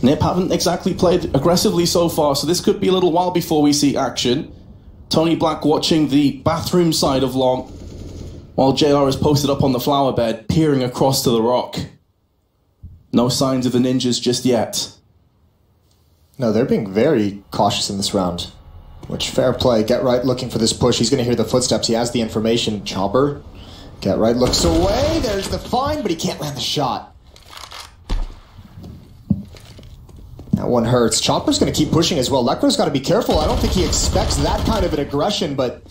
Nip haven't exactly played aggressively so far, so this could be a little while before we see action. Tony Black watching the bathroom side of Long, while JR is posted up on the flower bed, peering across to the rock. No signs of the ninjas just yet. No, they're being very cautious in this round. Which, fair play. Get Right looking for this push. He's going to hear the footsteps. He has the information. Chopper. Get Right looks away. There's the find, but he can't land the shot. That one hurts. Chopper's going to keep pushing as well. Lekro's got to be careful. I don't think he expects that kind of an aggression, but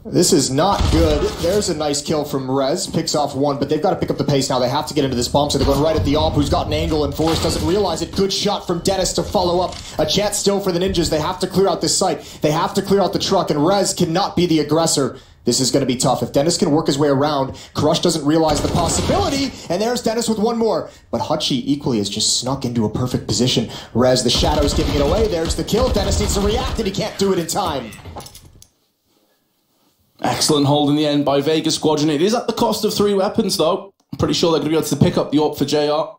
this is not good. There's a nice kill from Rez. Picks off one, but they've got to pick up the pace now. They have to get into this bomb, so they're going right at the AWP, who's got an angle, and Forrest doesn't realize it. Good shot from Dennis to follow up. A chance still for the ninjas. They have to clear out this site. They have to clear out the truck, and Rez cannot be the aggressor. This is going to be tough. If Dennis can work his way around, Crush doesn't realize the possibility, and there's Dennis with one more. But Hutchie equally has just snuck into a perfect position. Rez, the shadow's giving it away. There's the kill. Dennis needs to react, and he can't do it in time. Excellent hold in the end by Vega Squadron. It is at the cost of 3 weapons, though. I'm pretty sure they're going to be able to pick up the AWP for JR.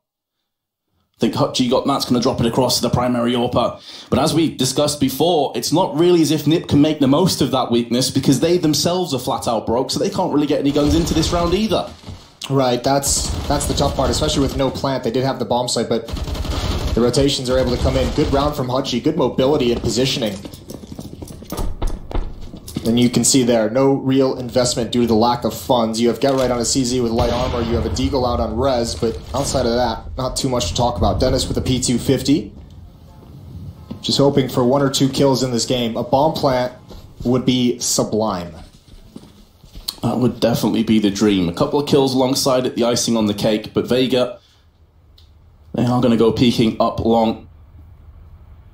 I think Hutchie got that's going to drop it across to the primary AWPer. But as we discussed before, it's not really as if Nip can make the most of that weakness because they themselves are flat out broke, so they can't really get any guns into this round either. Right, that's the tough part, especially with no plant. They did have the bomb site, but the rotations are able to come in. Good round from Hutchie, good mobility and positioning. And you can see there, no real investment due to the lack of funds. You have Get Right on a CZ with light armor, you have a Deagle out on Rez, but outside of that, not too much to talk about. Dennis with a P250. Just hoping for 1 or 2 kills in this game. A bomb plant would be sublime. That would definitely be the dream. A couple of kills alongside it, the icing on the cake, but Vega, they are going to go peeking up long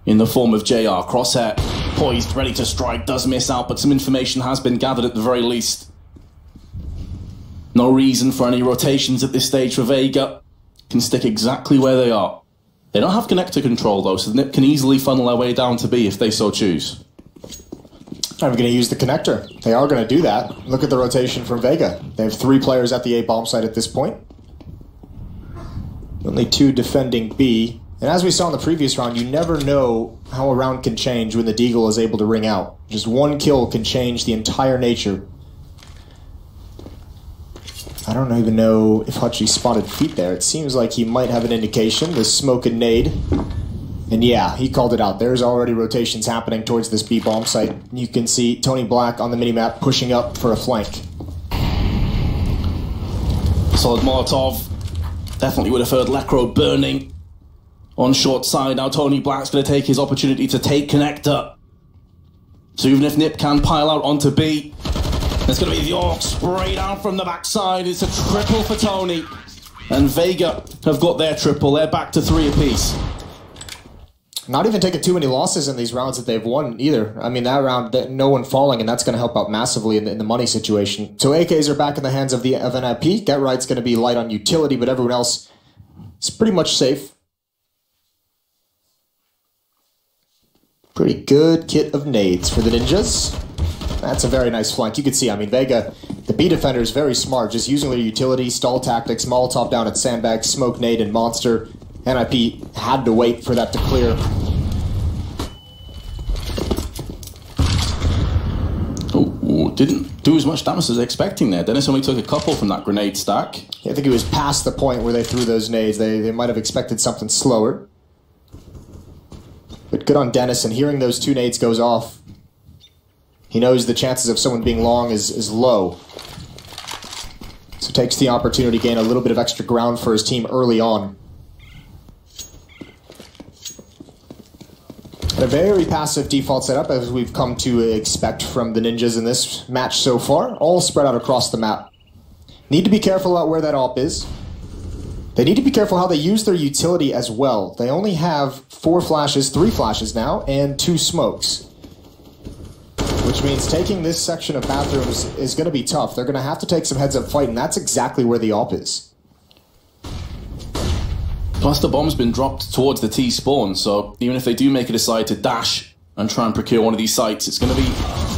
in the form of JR. Crosshair, poised, ready to strike, does miss out, but some information has been gathered at the very least. No reason for any rotations at this stage for Vega. Can stick exactly where they are. They don't have connector control though, so the Nip can easily funnel their way down to B if they so choose. I'm going to use the connector. They are going to do that. Look at the rotation from Vega. They have 3 players at the A bomb site at this point. Only 2 defending B. And as we saw in the previous round, you never know how a round can change when the Deagle is able to ring out. Just 1 kill can change the entire nature. I don't even know if Hutchie spotted feet there. It seems like he might have an indication. The smoke and nade. And yeah, he called it out. There's already rotations happening towards this B bomb site. You can see Tony Black on the minimap pushing up for a flank. Solid Molotov. Definitely would have heard Lekro burning on short side. Now Tony Black's going to take his opportunity to take connector. So even if Nip can pile out onto B, there's going to be the AWP spray down from the backside. It's a triple for Tony. And Vega have got their triple. They're back to 3 apiece. Not even taking too many losses in these rounds that they've won either. I mean, that round, no one falling, and that's going to help out massively in the money situation. So AKs are back in the hands of the FNATIC. Get Right's going to be light on utility, but everyone else is pretty much safe. Pretty good kit of nades for the ninjas. That's a very nice flank. You can see, I mean, Vega, the B defender is very smart, just using their utility, stall tactics, Molotov down at sandbag, smoke nade, and monster. NIP had to wait for that to clear. Oh, didn't do as much damage as expecting there. Dennis only took a couple from that grenade stack. Yeah, I think it was past the point where they threw those nades. They might have expected something slower. But good on Dennis, and hearing those 2 nades goes off, he knows the chances of someone being long is low. So takes the opportunity to gain a little bit of extra ground for his team early on. And a very passive default setup, as we've come to expect from the ninjas in this match so far, all spread out across the map. Need to be careful about where that AWP is. They need to be careful how they use their utility as well. They only have 4 flashes, 3 flashes now, and 2 smokes. Which means taking this section of bathrooms is going to be tough. They're going to have to take some heads-up fight, and that's exactly where the AWP is. Plus the bomb's been dropped towards the T spawn, so even if they do make a decide to dash and try and procure one of these sites, it's going to be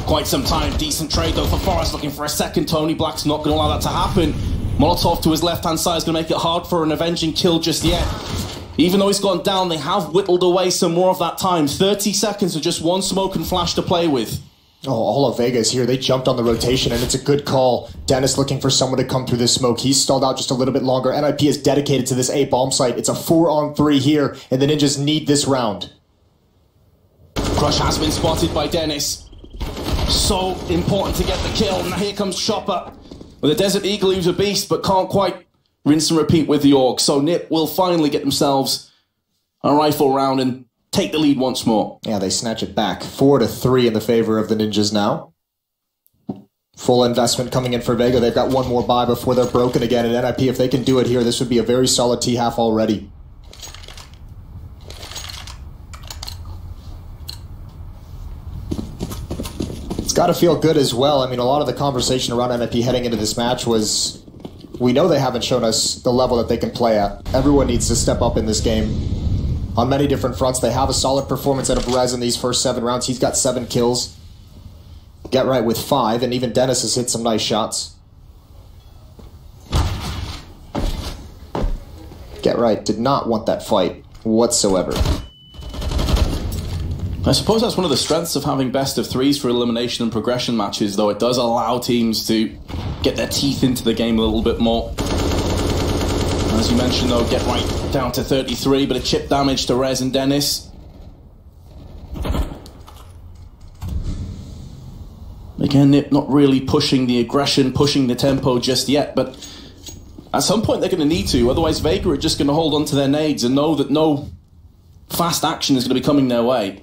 quite some time. Decent trade though for Forrest, looking for a second. Tony Black's not going to allow that to happen. Molotov to his left-hand side is going to make it hard for an avenging kill just yet. Even though he's gone down, they have whittled away some more of that time. 30 seconds of just one smoke and flash to play with. Oh, all of Vega is here. They jumped on the rotation, and it's a good call. Dennis looking for someone to come through this smoke. He's stalled out just a little bit longer. NIP is dedicated to this A bomb site. It's a 4-on-3 here, and the Ninjas need this round. Crush has been spotted by Dennis. So important to get the kill. Now here comes Chopper with a Desert Eagle, who's a beast, but can't quite rinse and repeat with the Orc. So Nip will finally get themselves a rifle round and take the lead once more. Yeah, they snatch it back. 4-3 in the favor of the Ninjas now. Full investment coming in for Vega. They've got one more buy before they're broken again. And NIP, if they can do it here, this would be a very solid T-half already. It's got to feel good as well. I mean, a lot of the conversation around NIP heading into this match was, we know they haven't shown us the level that they can play at. Everyone needs to step up in this game on many different fronts. They have a solid performance out of Rez in these first 7 rounds. He's got 7 kills. Get Right with 5, and even Dennis has hit some nice shots. Get Right did not want that fight whatsoever. I suppose that's one of the strengths of having best of 3s for elimination and progression matches, though it does allow teams to get their teeth into the game a little bit more. As you mentioned, though, Get Right down to 33, but a chip damage to Rez and Dennis. Again, Nip not really pushing the aggression, pushing the tempo just yet, but at some point they're going to need to, otherwise Vega are just going to hold on to their nades and know that no fast action is going to be coming their way.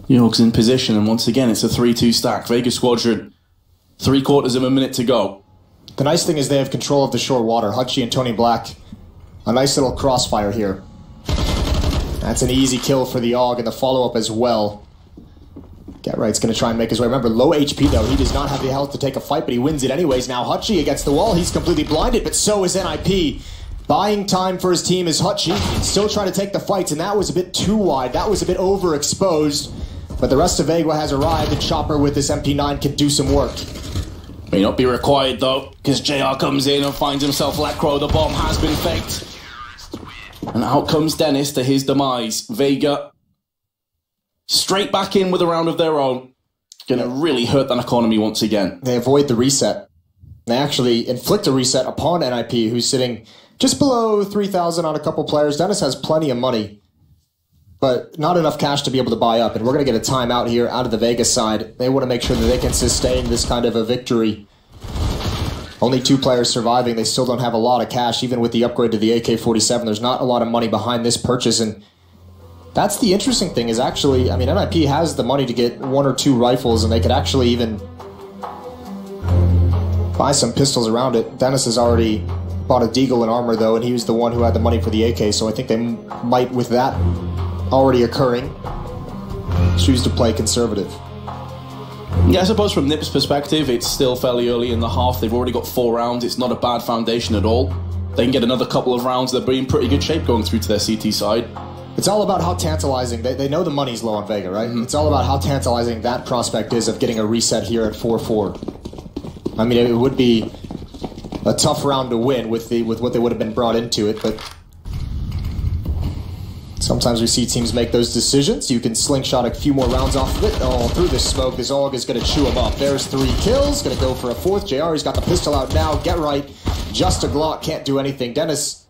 York's in position, and once again it's a 3-2 stack. Vega Squadron, 3/4 of a minute to go. The nice thing is they have control of the shore water. Hutchie and Tony Black, a nice little crossfire here. That's an easy kill for the AUG, and the follow-up as well. Get Right's going to try and make his way. Remember, low HP though. He does not have the health to take a fight, but he wins it anyways. Now Hutchie against the wall. He's completely blinded, but so is NIP. Buying time for his team is Hutchie. Still trying to take the fights, and that was a bit too wide. That was a bit overexposed. But the rest of Vega has arrived, and Chopper with this MP9 can do some work. May not be required though, because JR comes in and finds himself Lecro. The bomb has been faked. And out comes Dennis to his demise. Vega straight back in with a round of their own. Gonna really hurt that economy once again. They avoid the reset. They actually inflict a reset upon NIP, who's sitting just below 3,000 on a couple players. Dennis has plenty of money, but not enough cash to be able to buy up. And we're going to get a timeout here out of the Vegas side. They want to make sure that they can sustain this kind of a victory. Only 2 players surviving. They still don't have a lot of cash. Even with the upgrade to the AK-47, there's not a lot of money behind this purchase. And that's the interesting thing is actually, I mean, NIP has the money to get 1 or 2 rifles, and they could actually even buy some pistols around it. Dennis has already bought a Deagle and armor, though, and he was the one who had the money for the AK, so I think they might, with that already occurring, choose to play conservative. Yeah, I suppose from Nip's perspective, it's still fairly early in the half. They've already got 4 rounds. It's not a bad foundation at all. They can get another couple of rounds. They'll be in pretty good shape going through to their CT side. It's all about how tantalizing, they know the money's low on Vega, right? It's all about how tantalizing that prospect is of getting a reset here at 4-4. I mean, it would be a tough round to win with what they would have been brought into it, but sometimes we see teams make those decisions. You can slingshot a few more rounds off of it. Oh, through the smoke, this AUG is going to chew him up. There's 3 kills, going to go for a 4th. JR, he's got the pistol out now. Get Right, just a Glock, can't do anything. Dennis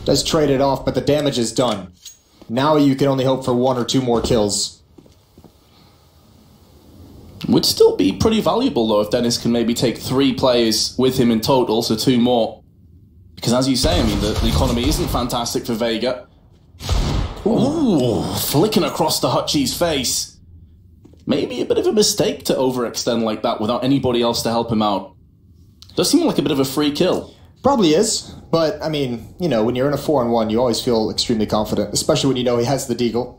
does trade it off, but the damage is done. Now you can only hope for 1 or 2 more kills. Would still be pretty valuable, though, if Dennis can maybe take 3 players with him in total, so 2 more. Because as you say, I mean, the economy isn't fantastic for Vega. Ooh, flicking across the Hutchie's face. Maybe a bit of a mistake to overextend like that without anybody else to help him out. Does seem like a bit of a free kill. Probably is, but, I mean, you know, when you're in a 4-on-1, you always feel extremely confident, especially when you know he has the Deagle.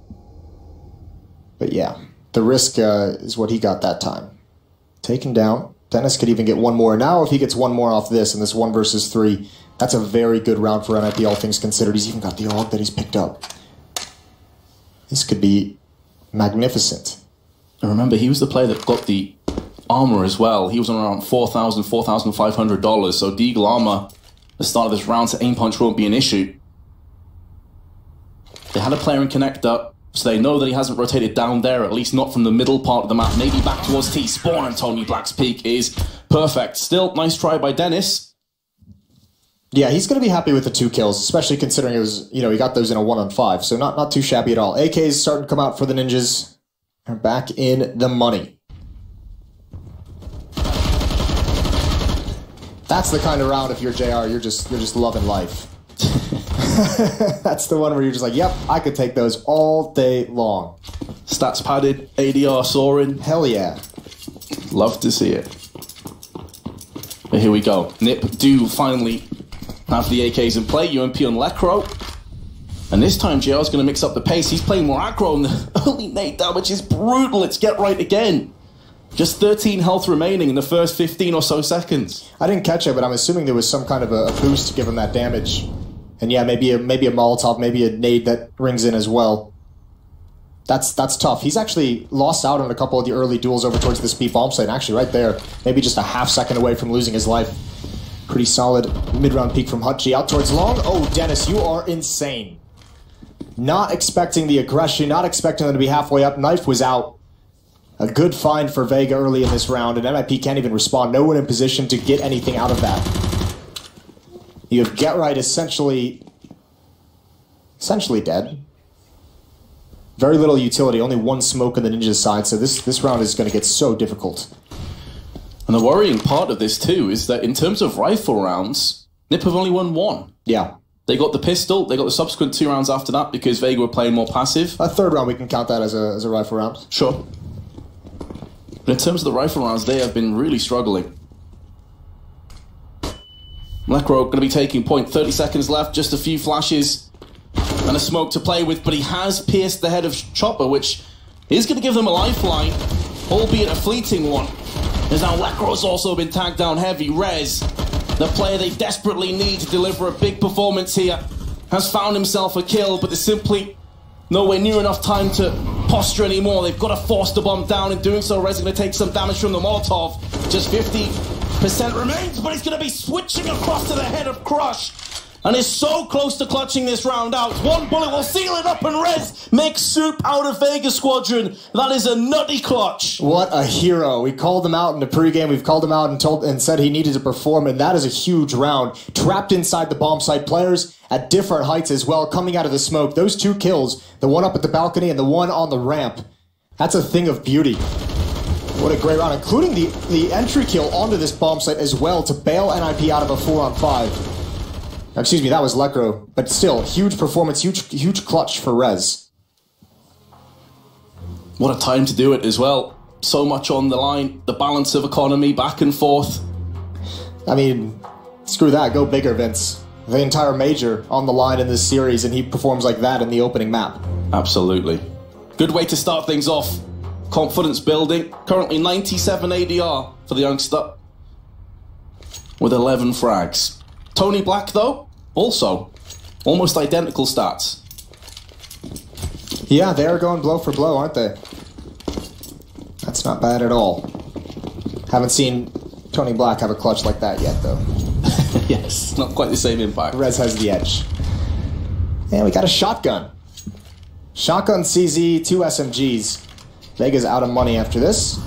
But yeah, the risk is what he got that time. Taken down. Dennis could even get 1 more. Now if he gets 1 more off this, and this 1 versus 3, that's a very good round for NIP, all things considered. He's even got the AUG that he's picked up. This could be magnificent. And remember, he was the player that got the armor as well. He was on around $4,000, $4,500. So Deagle armor, the start of this round, so aim punch won't be an issue. They had a player in connector, so they know that he hasn't rotated down there, at least not from the middle part of the map. Maybe back towards T-spawn, and Tony Black's peek is perfect. Still, nice try by Dennis. Yeah, he's going to be happy with the 2 kills, especially considering it was, you know, he got those in a 1-on-5, so not too shabby at all. AKs starting to come out for the Ninjas. They're back in the money. That's the kind of round, if you're JR, you're just loving life. That's the one where you're just like, yep, I could take those all day long. Stats padded, ADR soaring. Hell yeah. Love to see it. But here we go. Nip do finally have the AKs in play. UMP on Lecro. And this time JR's going to mix up the pace. He's playing more aggro, and the early nade damage is brutal. It's get right again. Just 13 health remaining in the first 15 or so seconds. I didn't catch it, but I'm assuming there was some kind of a boost to give him that damage. And yeah, maybe a Molotov, maybe a nade that rings in as well. That's tough. He's actually lost out on a couple of the early duels over towards this B bomb site. Actually, right there, maybe just a half second away from losing his life. Pretty solid mid-round peek from Hutchie. Out towards long. Oh, Dennis, you are insane. Not expecting the aggression, not expecting them to be halfway up. Knife was out. A good find for Vega early in this round, and MIP can't even respond. No one in position to get anything out of that. You have Get Right essentially dead. Very little utility, only 1 smoke on the Ninja's side, so this round is going to get so difficult. And the worrying part of this too is that in terms of rifle rounds, Nip have only won 1. Yeah. They got the pistol, they got the subsequent 2 rounds after that because Vega were playing more passive. A 3rd round, we can count that as a rifle round. Sure. But in terms of the rifle rounds, they have been really struggling. Lecro going to be taking point, 30 seconds left, just a few flashes and a smoke to play with, but he has pierced the head of Chopper, which is going to give them a lifeline, albeit a fleeting one. As now Lecro's also been tagged down heavy. Rez, the player they desperately need to deliver a big performance here, has found himself a kill, but there's simply nowhere near enough time to posture anymore. They've got to force the bomb down. In doing so, Rez is going to take some damage from the Molotov. Just 50% remains, but he's going to be switching across to the head of Crush. And is so close to clutching this round out. 1 bullet will seal it up, and Rez makes soup out of Vega Squadron. That is a nutty clutch. What a hero. We called him out in the pregame. We've called him out and said he needed to perform, and that is a huge round. Trapped inside the bomb site. Players at different heights as well, coming out of the smoke. Those 2 kills, the one up at the balcony and the one on the ramp, that's a thing of beauty. What a great round, including the entry kill onto this bomb site as well to bail NIP out of a 4-on-5. Excuse me, that was Lecro, but still, huge performance, huge clutch for Rez. What a time to do it as well. So much on the line, the balance of economy, back and forth. I mean, screw that, go bigger, Vince. The entire major on the line in this series, and he performs like that in the opening map. Absolutely. Good way to start things off. Confidence building. Currently 97 ADR for the youngster, with 11 frags. Tony Black, though, also almost identical stats. Yeah, they are going blow for blow, aren't they? That's not bad at all. Haven't seen Tony Black have a clutch like that yet, though. Yes, not quite the same impact. Rez has the edge. And we got a shotgun. Shotgun CZ, 2 SMGs. Vega's out of money after this.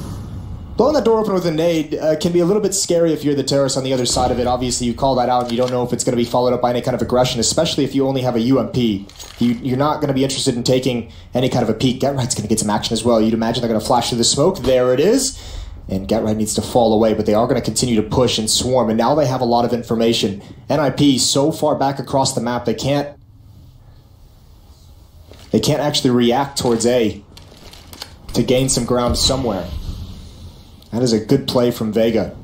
Blowing that door open with a nade can be a little bit scary if you're the terrorist on the other side of it. Obviously, you call that out and you don't know if it's going to be followed up by any kind of aggression, especially if you only have a UMP. You're not going to be interested in taking any kind of a peek. Get Right's going to get some action as well. You'd imagine they're going to flash through the smoke. There it is. And Get Right needs to fall away, but they are going to continue to push and swarm, and now they have a lot of information. NIP so far back across the map, they can't actually react towards A to gain some ground somewhere. That is a good play from Vega.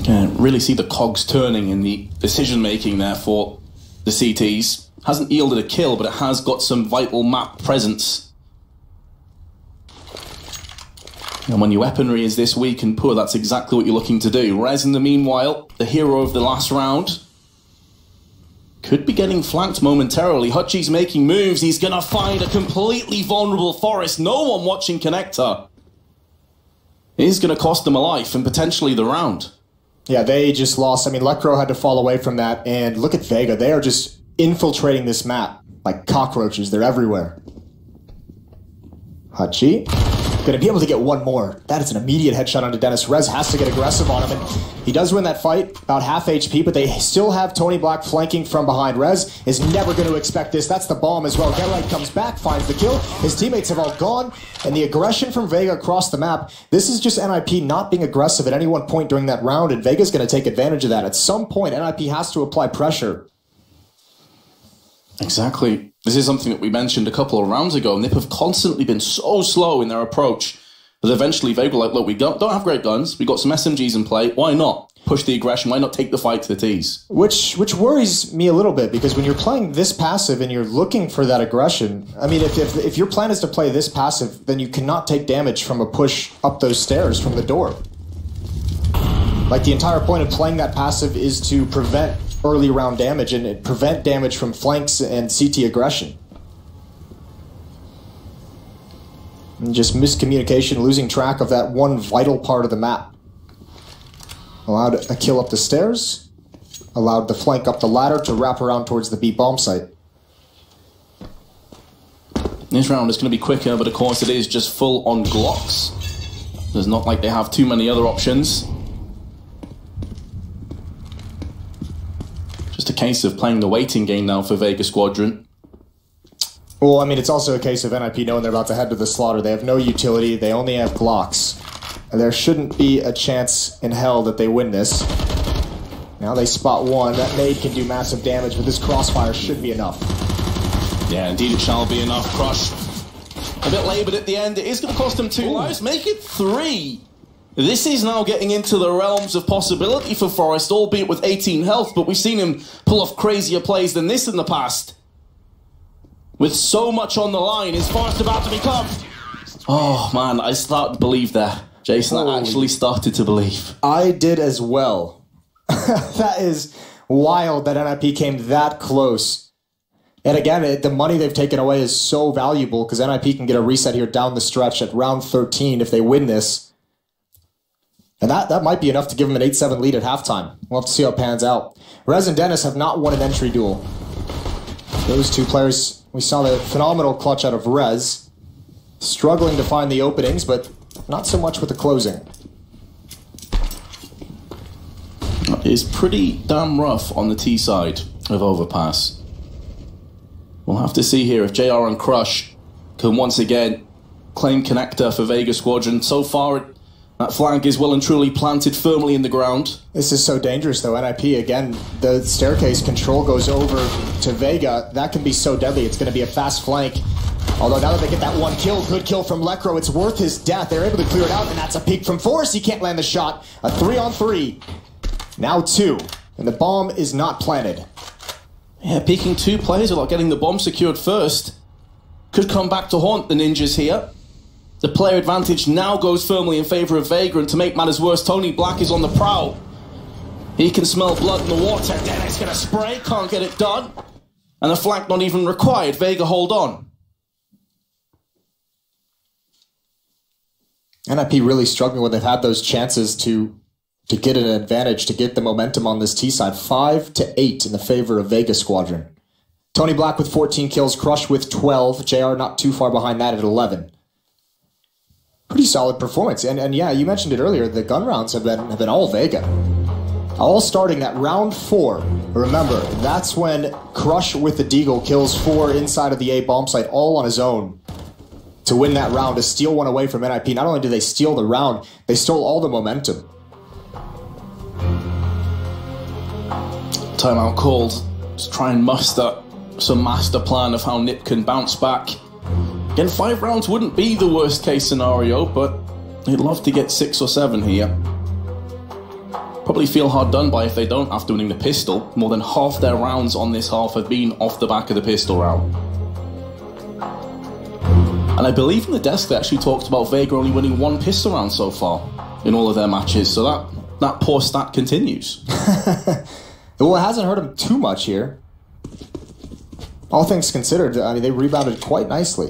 Can really see the cogs turning in the decision-making there for the CTs. Hasn't yielded a kill, but it has got some vital map presence. And when your weaponry is this weak and poor, that's exactly what you're looking to do. Rez, in the meanwhile, the hero of the last round. could be getting flanked momentarily. Hutchie's making moves. He's going to find a completely vulnerable Forest. No one watching Connector. It is going to cost them a life and potentially the round. Yeah, they just lost. I mean, Lecro had to fall away from that. And look at Vega. They are just infiltrating this map like cockroaches. They're everywhere. Hutchie. Going to be able to get one more. That is an immediate headshot onto Dennis. Rez has to get aggressive on him, and he does win that fight, about half HP, but they still have Tony Black flanking from behind. Rez is never going to expect this. That's the bomb as well. Get Right comes back, finds the kill. His teammates have all gone, and the aggression from Vega across the map. This is just NIP not being aggressive at any one point during that round, and Vega's going to take advantage of that. At some point, NIP has to apply pressure. Exactly. This is something that we mentioned a couple of rounds ago. NIP have constantly been so slow in their approach that eventually Vega were like, look, we don't have great guns. We got some SMGs in play. Why not push the aggression? Why not take the fight to the tees? Which worries me a little bit, because when you're playing this passive and you're looking for that aggression, I mean, if your plan is to play this passive, then you cannot take damage from a push up those stairs from the door. Like, the entire point of playing that passive is to prevent early round damage and prevent damage from flanks and CT aggression. And just miscommunication, losing track of that one vital part of the map. Allowed a kill up the stairs, allowed the flank up the ladder to wrap around towards the B bomb site. This round is going to be quicker, but of course it is just full on Glocks. It's not like they have too many other options. Just a case of playing the waiting game now for Vega Squadron. Well, I mean, it's also a case of NIP knowing they're about to head to the slaughter. They have no utility. They only have Glocks. And there shouldn't be a chance in hell that they win this. Now they spot one. That nade can do massive damage, but this crossfire should be enough. Yeah, indeed it shall be enough. Crush. A bit laboured at the end. It is going to cost them 2 lives. Make it 3. This is now getting into the realms of possibility for Forest, albeit with 18 health, but we've seen him pull off crazier plays than this in the past. With so much on the line, is Forest about to become... Oh, man, I started to believe there. Jason, I actually started to believe. I did as well. That is wild that NIP came that close. And again, the money they've taken away is so valuable, because NIP can get a reset here down the stretch at round 13 if they win this. And that might be enough to give them an 8-7 lead at halftime. We'll have to see how it pans out. Rez and Dennis have not won an entry duel. Those two players... We saw the phenomenal clutch out of Rez, struggling to find the openings, but not so much with the closing. It is pretty damn rough on the T side of Overpass. We'll have to see here if JR and Crush can once again claim Connector for Vega Squadron. So far, that flank is well and truly planted firmly in the ground. This is so dangerous, though. NIP, again, the staircase control goes over to Vega. That can be so deadly. It's going to be a fast flank. Although now that they get that one kill, good kill from Lecro, it's worth his death. They're able to clear it out, and that's a peek from Forrest. He can't land the shot. A 3-on-3. Now 2. And the bomb is not planted. Yeah, peeking 2 players without getting the bomb secured first. Could come back to haunt the Ninjas here. The player advantage now goes firmly in favour of Vega, and to make matters worse, Tony Black is on the prowl. He can smell blood in the water. Dennis gonna spray, can't get it done. And the flank not even required. Vega hold on. NIP really struggling when they've had those chances to get an advantage, to get the momentum on this T side. 5-8 in the favour of Vega Squadron. Tony Black with 14 kills, Crush with 12. JR not too far behind that at 11. Pretty solid performance. And yeah, you mentioned it earlier, the gun rounds have been all Vega. All starting at round 4. Remember, that's when Crush with the Deagle kills 4 inside of the A bomb site, all on his own, to win that round, to steal one away from NIP. Not only did they steal the round, they stole all the momentum. Timeout called. Just try and muster some master plan of how NIP can bounce back. Again, 5 rounds wouldn't be the worst case scenario, but they'd love to get 6 or 7 here. Probably feel hard done by if they don't after winning the pistol. More than half their rounds on this half have been off the back of the pistol round. And I believe in the desk they actually talked about Vega only winning 1 pistol round so far in all of their matches, so that poor stat continues. Well, it hasn't hurt him too much here. all things considered, I mean, they rebounded quite nicely.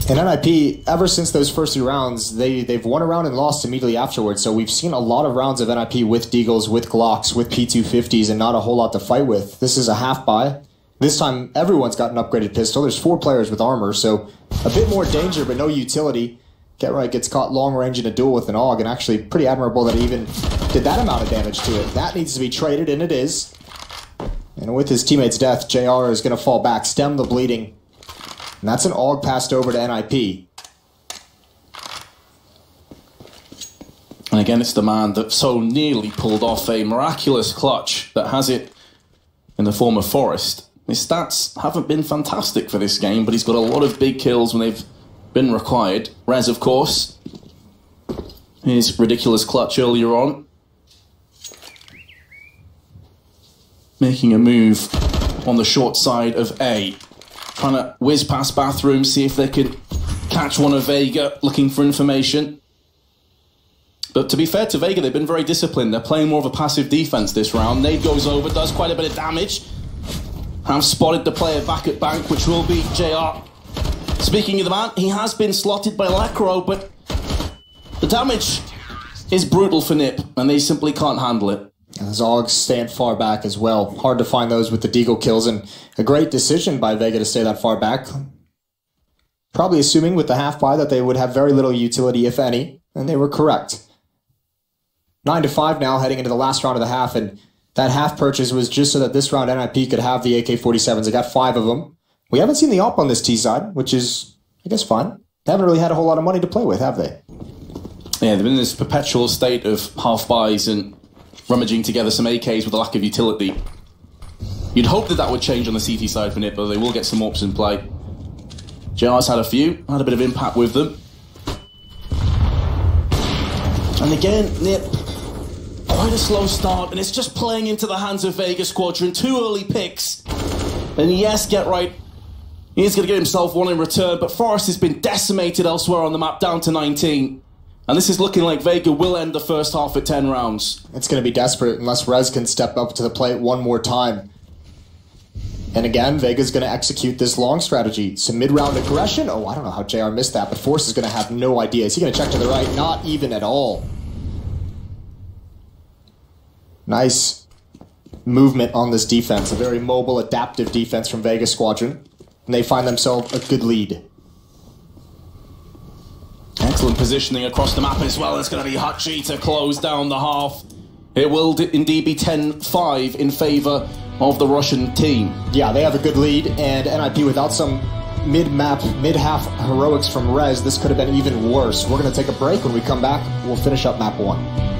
And NIP, ever since those first 2 rounds, they've won a round and lost immediately afterwards. So we've seen a lot of rounds of NIP with Deagles, with Glocks, with P250s, and not a whole lot to fight with. This is a half buy. This time, everyone's got an upgraded pistol. There's 4 players with armor, so a bit more danger, but no utility. Get Right gets caught long range in a duel with an AUG, and actually pretty admirable that he even did that amount of damage to it. That needs to be traded, and it is. And with his teammate's death, JR is going to fall back, stem the bleeding. And that's an AUG passed over to NIP. And again, it's the man that so nearly pulled off a miraculous clutch that has it in the form of Forest. His stats haven't been fantastic for this game, but he's got a lot of big kills when they've been required. Rez, of course, his ridiculous clutch earlier on. Making a move on the short side of A. Trying to whiz past Bathroom, see if they can catch one of Vega, looking for information. But to be fair to Vega, they've been very disciplined. They're playing more of a passive defense this round. Nade goes over, does quite a bit of damage. Have spotted the player back at bank, which will be JR. Speaking of the man, he has been slotted by Lacro, but the damage is brutal for NIP, and they simply can't handle it. And Zogs stand far back as well. Hard to find those with the Deagle kills, and a great decision by Vega to stay that far back. Probably assuming with the half buy that they would have very little utility, if any, and they were correct. 9-5 now, heading into the last round of the half, and that half purchase was just so that this round NIP could have the AK-47s. They got 5 of them. We haven't seen the AWP on this T side, which is, I guess, fine. They haven't really had a whole lot of money to play with, have they? Yeah, they've been in this perpetual state of half buys and rummaging together some AKs with a lack of utility. You'd hope that that would change on the CT side for NIP, but they will get some AWPs in play. JR's had a few, had a bit of impact with them. And again, NIP, quite a slow start, and it's just playing into the hands of Vega Squadron. 2 early picks. And yes, Get Right, he is going to get himself one in return, but Forest has been decimated elsewhere on the map, down to 19. And this is looking like Vega will end the first half at 10 rounds. It's going to be desperate unless Rez can step up to the plate one more time. And again, Vega's going to execute this long strategy. Some mid-round aggression. Oh, I don't know how JR missed that, but Force is going to have no idea. Is he going to check to the right? Not even at all. Nice movement on this defense. A very mobile, adaptive defense from Vega Squadron. And they find themselves a good lead. Excellent positioning across the map as well. It's going to be Hachi to close down the half. It will indeed be 10-5 in favour of the Russian team. Yeah, they have a good lead, and NIP without some mid-map, mid-half heroics from Rez, this could have been even worse. We're going to take a break. When we come back, we'll finish up map 1.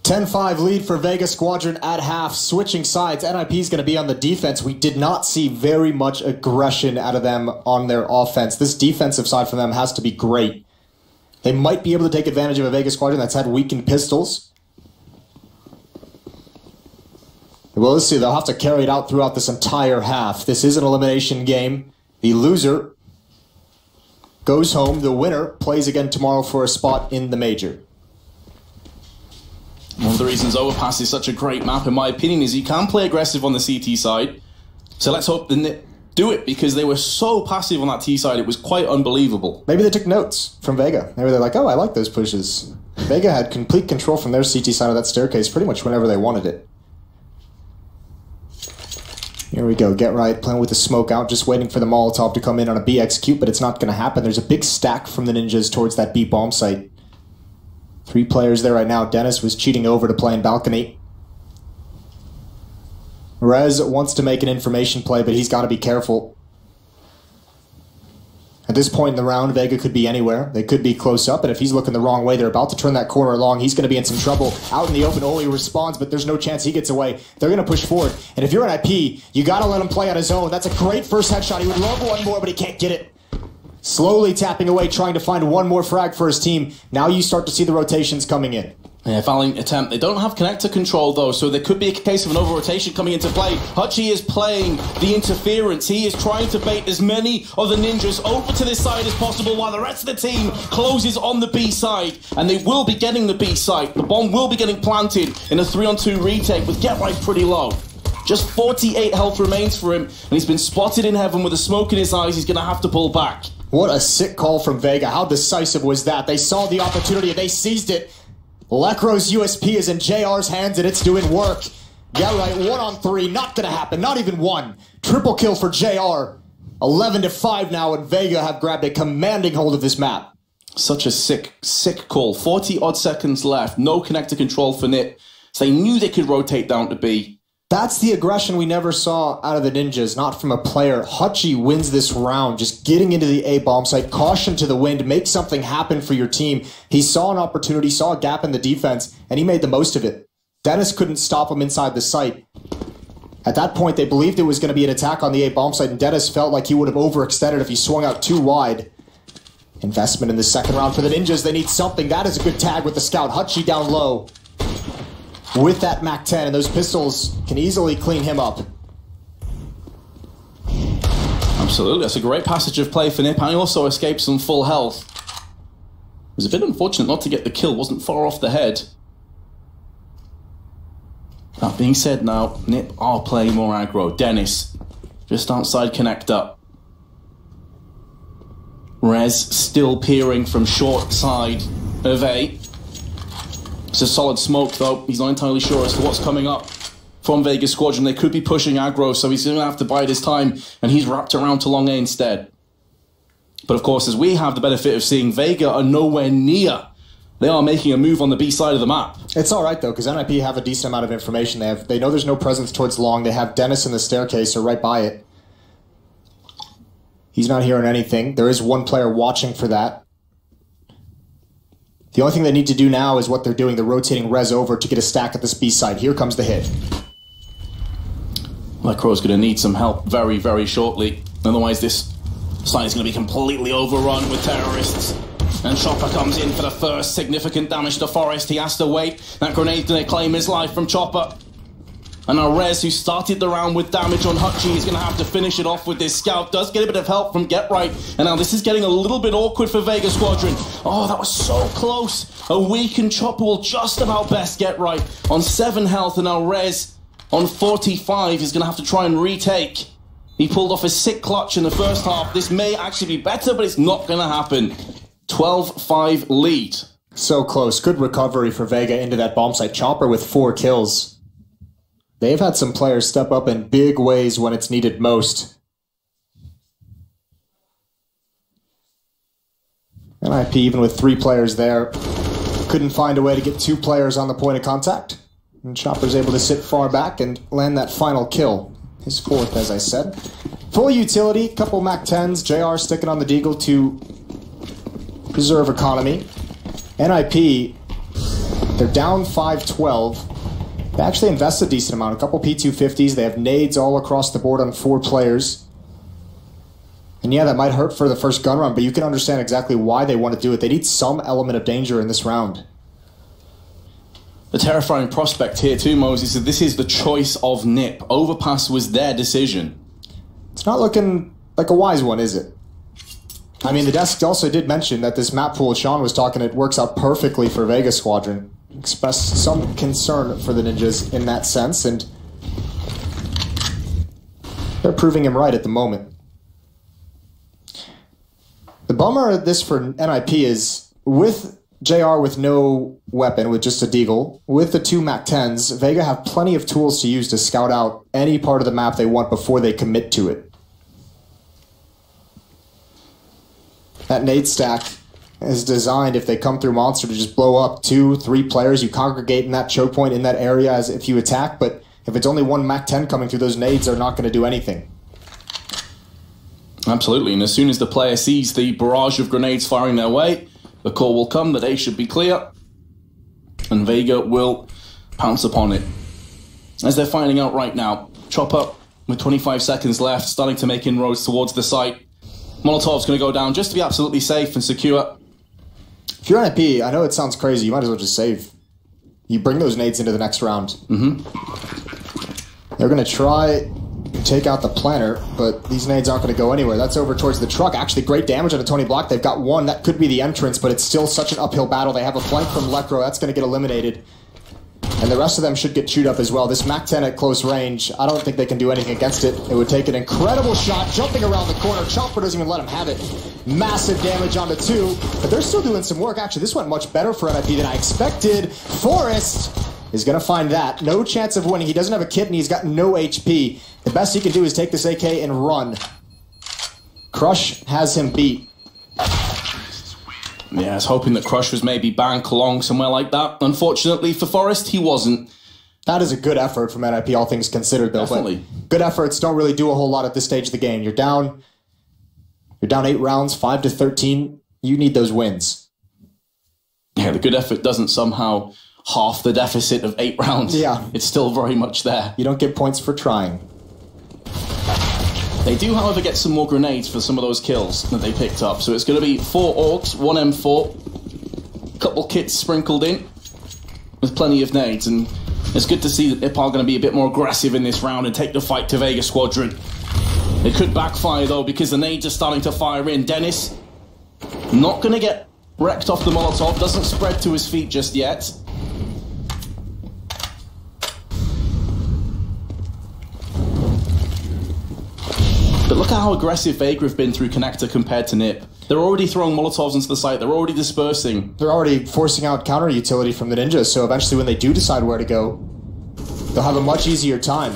10-5 lead for Vega Squadron at half. Switching sides, NIP is going to be on the defense. We did not see very much aggression out of them on their offense. This defensive side for them has to be great. They might be able to take advantage of a Vega Squadron that's had weakened pistols. Well, let's see. They'll have to carry it out throughout this entire half. This is an elimination game. The loser goes home. The winner plays again tomorrow for a spot in the major. One of the reasons Overpass is such a great map, in my opinion, is you can play aggressive on the CT side. So let's hope the NIP do it, because they were so passive on that T side, it was quite unbelievable. Maybe they took notes from Vega. Maybe they're like, oh, I like those pushes. Vega had complete control from their CT side of that staircase pretty much whenever they wanted it. Here we go, Get Right playing with the smoke out, just waiting for the Molotov to come in on a B execute, but it's not going to happen. There's a big stack from the ninjas towards that B bomb site. 3 players there right now. Dennis was cheating over to play in balcony. Rez wants to make an information play, but he's got to be careful. At this point in the round, Vega could be anywhere. They could be close up, and if he's looking the wrong way, they're about to turn that corner along. He's going to be in some trouble. Out in the open, Oli responds, but there's no chance he gets away. They're going to push forward, and if you're an IP, you got to let him play on his own. That's a great first headshot. He would love one more, but he can't get it. Slowly tapping away, trying to find one more frag for his team. Now you start to see the rotations coming in. Yeah, valiant attempt. They don't have connector control, though, so there could be a case of an over-rotation coming into play. Hutchie is playing the interference. He is trying to bait as many of the ninjas over to this side as possible, while the rest of the team closes on the B side. And they will be getting the B side. The bomb will be getting planted in a 3-on-2 retake with Get Right pretty low. Just 48 health remains for him, and he's been spotted in heaven with a smoke in his eyes. He's going to have to pull back. What a sick call from Vega. How decisive was that? They saw the opportunity and they seized it. Lekro's USP is in JR's hands and it's doing work. Get Right, 1-on-3, not gonna happen, not even one. Triple kill for JR. 11-5 now, and Vega have grabbed a commanding hold of this map. Such a sick call. 40-odd seconds left, no connector control for NIP. So they knew they could rotate down to B. That's the aggression we never saw out of the ninjas, not from a player. Hutchie wins this round, just getting into the A bomb site, caution to the wind, make something happen for your team. He saw an opportunity, saw a gap in the defense, and he made the most of it. Dennis couldn't stop him inside the site. At that point, they believed it was going to be an attack on the A bomb site, and Dennis felt like he would have overextended if he swung out too wide. Investment in the second round for the ninjas. They need something. That is a good tag with the scout. Hutchie down low with that MAC-10, and those pistols can easily clean him up. Absolutely, that's a great passage of play for NIP, and he also escaped some full health. It was a bit unfortunate not to get the kill, wasn't far off the head. That being said now, NIP are playing more aggro. Dennis, just outside connector. Rez still peering from short side of A. It's a solid smoke, though. He's not entirely sure as to what's coming up from Vega Squadron. They could be pushing aggro, so he's going to have to bide his time, and he's wrapped around to long A instead. But of course, as we have the benefit of seeing Vega are nowhere near, they are making a move on the B side of the map. It's all right, though, because NIP have a decent amount of information. They know there's no presence towards long. They have Dennis in the staircase, or right by it. He's not hearing anything. There is one player watching for that. The only thing they need to do now is what they're doing. They're rotating Rez over to get a stack at this B side. Here comes the hit. Lekro's going to need some help very, very shortly. Otherwise, this site is going to be completely overrun with terrorists. And Chopper comes in for the first significant damage to Forest. He has to wait. That grenade's going to claim his life from Chopper. And now Rez, who started the round with damage on Hutchie, is going to have to finish it off with this scout. Does get a bit of help from Get Right. And now this is getting a little bit awkward for Vega Squadron. Oh, that was so close. A weakened Chopper will just about best Get Right on 7 health. And now Rez on 45 is going to have to try and retake. He pulled off a sick clutch in the first half. This may actually be better, but it's not going to happen. 12-5 lead. So close. Good recovery for Vega into that bomb site. Chopper with 4 kills. They've had some players step up in big ways when it's needed most. NIP, even with 3 players there, couldn't find a way to get 2 players on the point of contact. And Chopper's able to sit far back and land that final kill. His 4th, as I said. Full utility, couple MAC-10s. JR sticking on the deagle to preserve economy. NIP They're down 5-12. They actually invest a decent amount. A couple P250s. They have nades all across the board on 4 players. And yeah, that might hurt for the first gun run, but you can understand exactly why they want to do it. They need some element of danger in this round. The terrifying prospect here too, Moses, is that this is the choice of NIP. Overpass was their decision. It's not looking like a wise one, is it? I mean, the desk also did mention that this map pool Sean was talking, it works out perfectly for Vega Squadron. Expressed some concern for the Ninjas in that sense, and they're proving him right at the moment. The bummer of this for NIP is, with JR with no weapon, with just a deagle, with the 2 MAC-10s, Vega have plenty of tools to use to scout out any part of the map they want before they commit to it. That nade stack is designed, if they come through Monster, to just blow up 2-3 players. You congregate in that choke point in that area as if you attack, but if it's only 1 MAC-10 coming through, those nades are not going to do anything. Absolutely, and as soon as the player sees the barrage of grenades firing their way, the call will come that A should be clear, and Vega will pounce upon it. As they're finding out right now, Chopper, with 25 seconds left, starting to make inroads towards the site. Molotov's going to go down just to be absolutely safe and secure. If you're NIP, I know it sounds crazy, you might as well just save. You bring those nades into the next round. They're going to try take out the planter, but these nades aren't going to go anywhere. That's over towards the truck. Actually, great damage on a Tony Block. They've got one. That could be the entrance, but it's still such an uphill battle. They have a flank from Lecro. That's going to get eliminated. And the rest of them should get chewed up as well. This MAC-10 at close range, I don't think they can do anything against it. It would take an incredible shot, jumping around the corner. Chopper doesn't even let him have it. Massive damage on the 2, but they're still doing some work. Actually, this went much better for NIP than I expected. Forrest is going to find that. No chance of winning. He doesn't have a kit, and he's got no HP. The best he can do is take this AK and run. Crush has him beat. Yeah, I was hoping that Crush was maybe bank along somewhere like that. Unfortunately for Forrest, he wasn't. That is a good effort from NIP, all things considered, though. Definitely. But good efforts don't really do a whole lot at this stage of the game. You're down 8 rounds, 5-13. You need those wins. Yeah, the good effort doesn't somehow half the deficit of 8 rounds. Yeah. It's still very much there. You don't get points for trying. They do, however, get some more grenades for some of those kills that they picked up. So it's going to be 4 Orcs, 1 M4, a couple kits sprinkled in, with plenty of nades. And it's good to see that NIP are going to be a bit more aggressive in this round and take the fight to Vega Squadron. It could backfire, though, because the nades are starting to fire in. Dennis, not going to get wrecked off the Molotov, doesn't spread to his feet just yet. But look at how aggressive Vega have been through Connector compared to NIP. They're already throwing Molotovs into the site. They're already dispersing. They're already forcing out counter utility from the Ninjas, so eventually when they do decide where to go, they'll have a much easier time.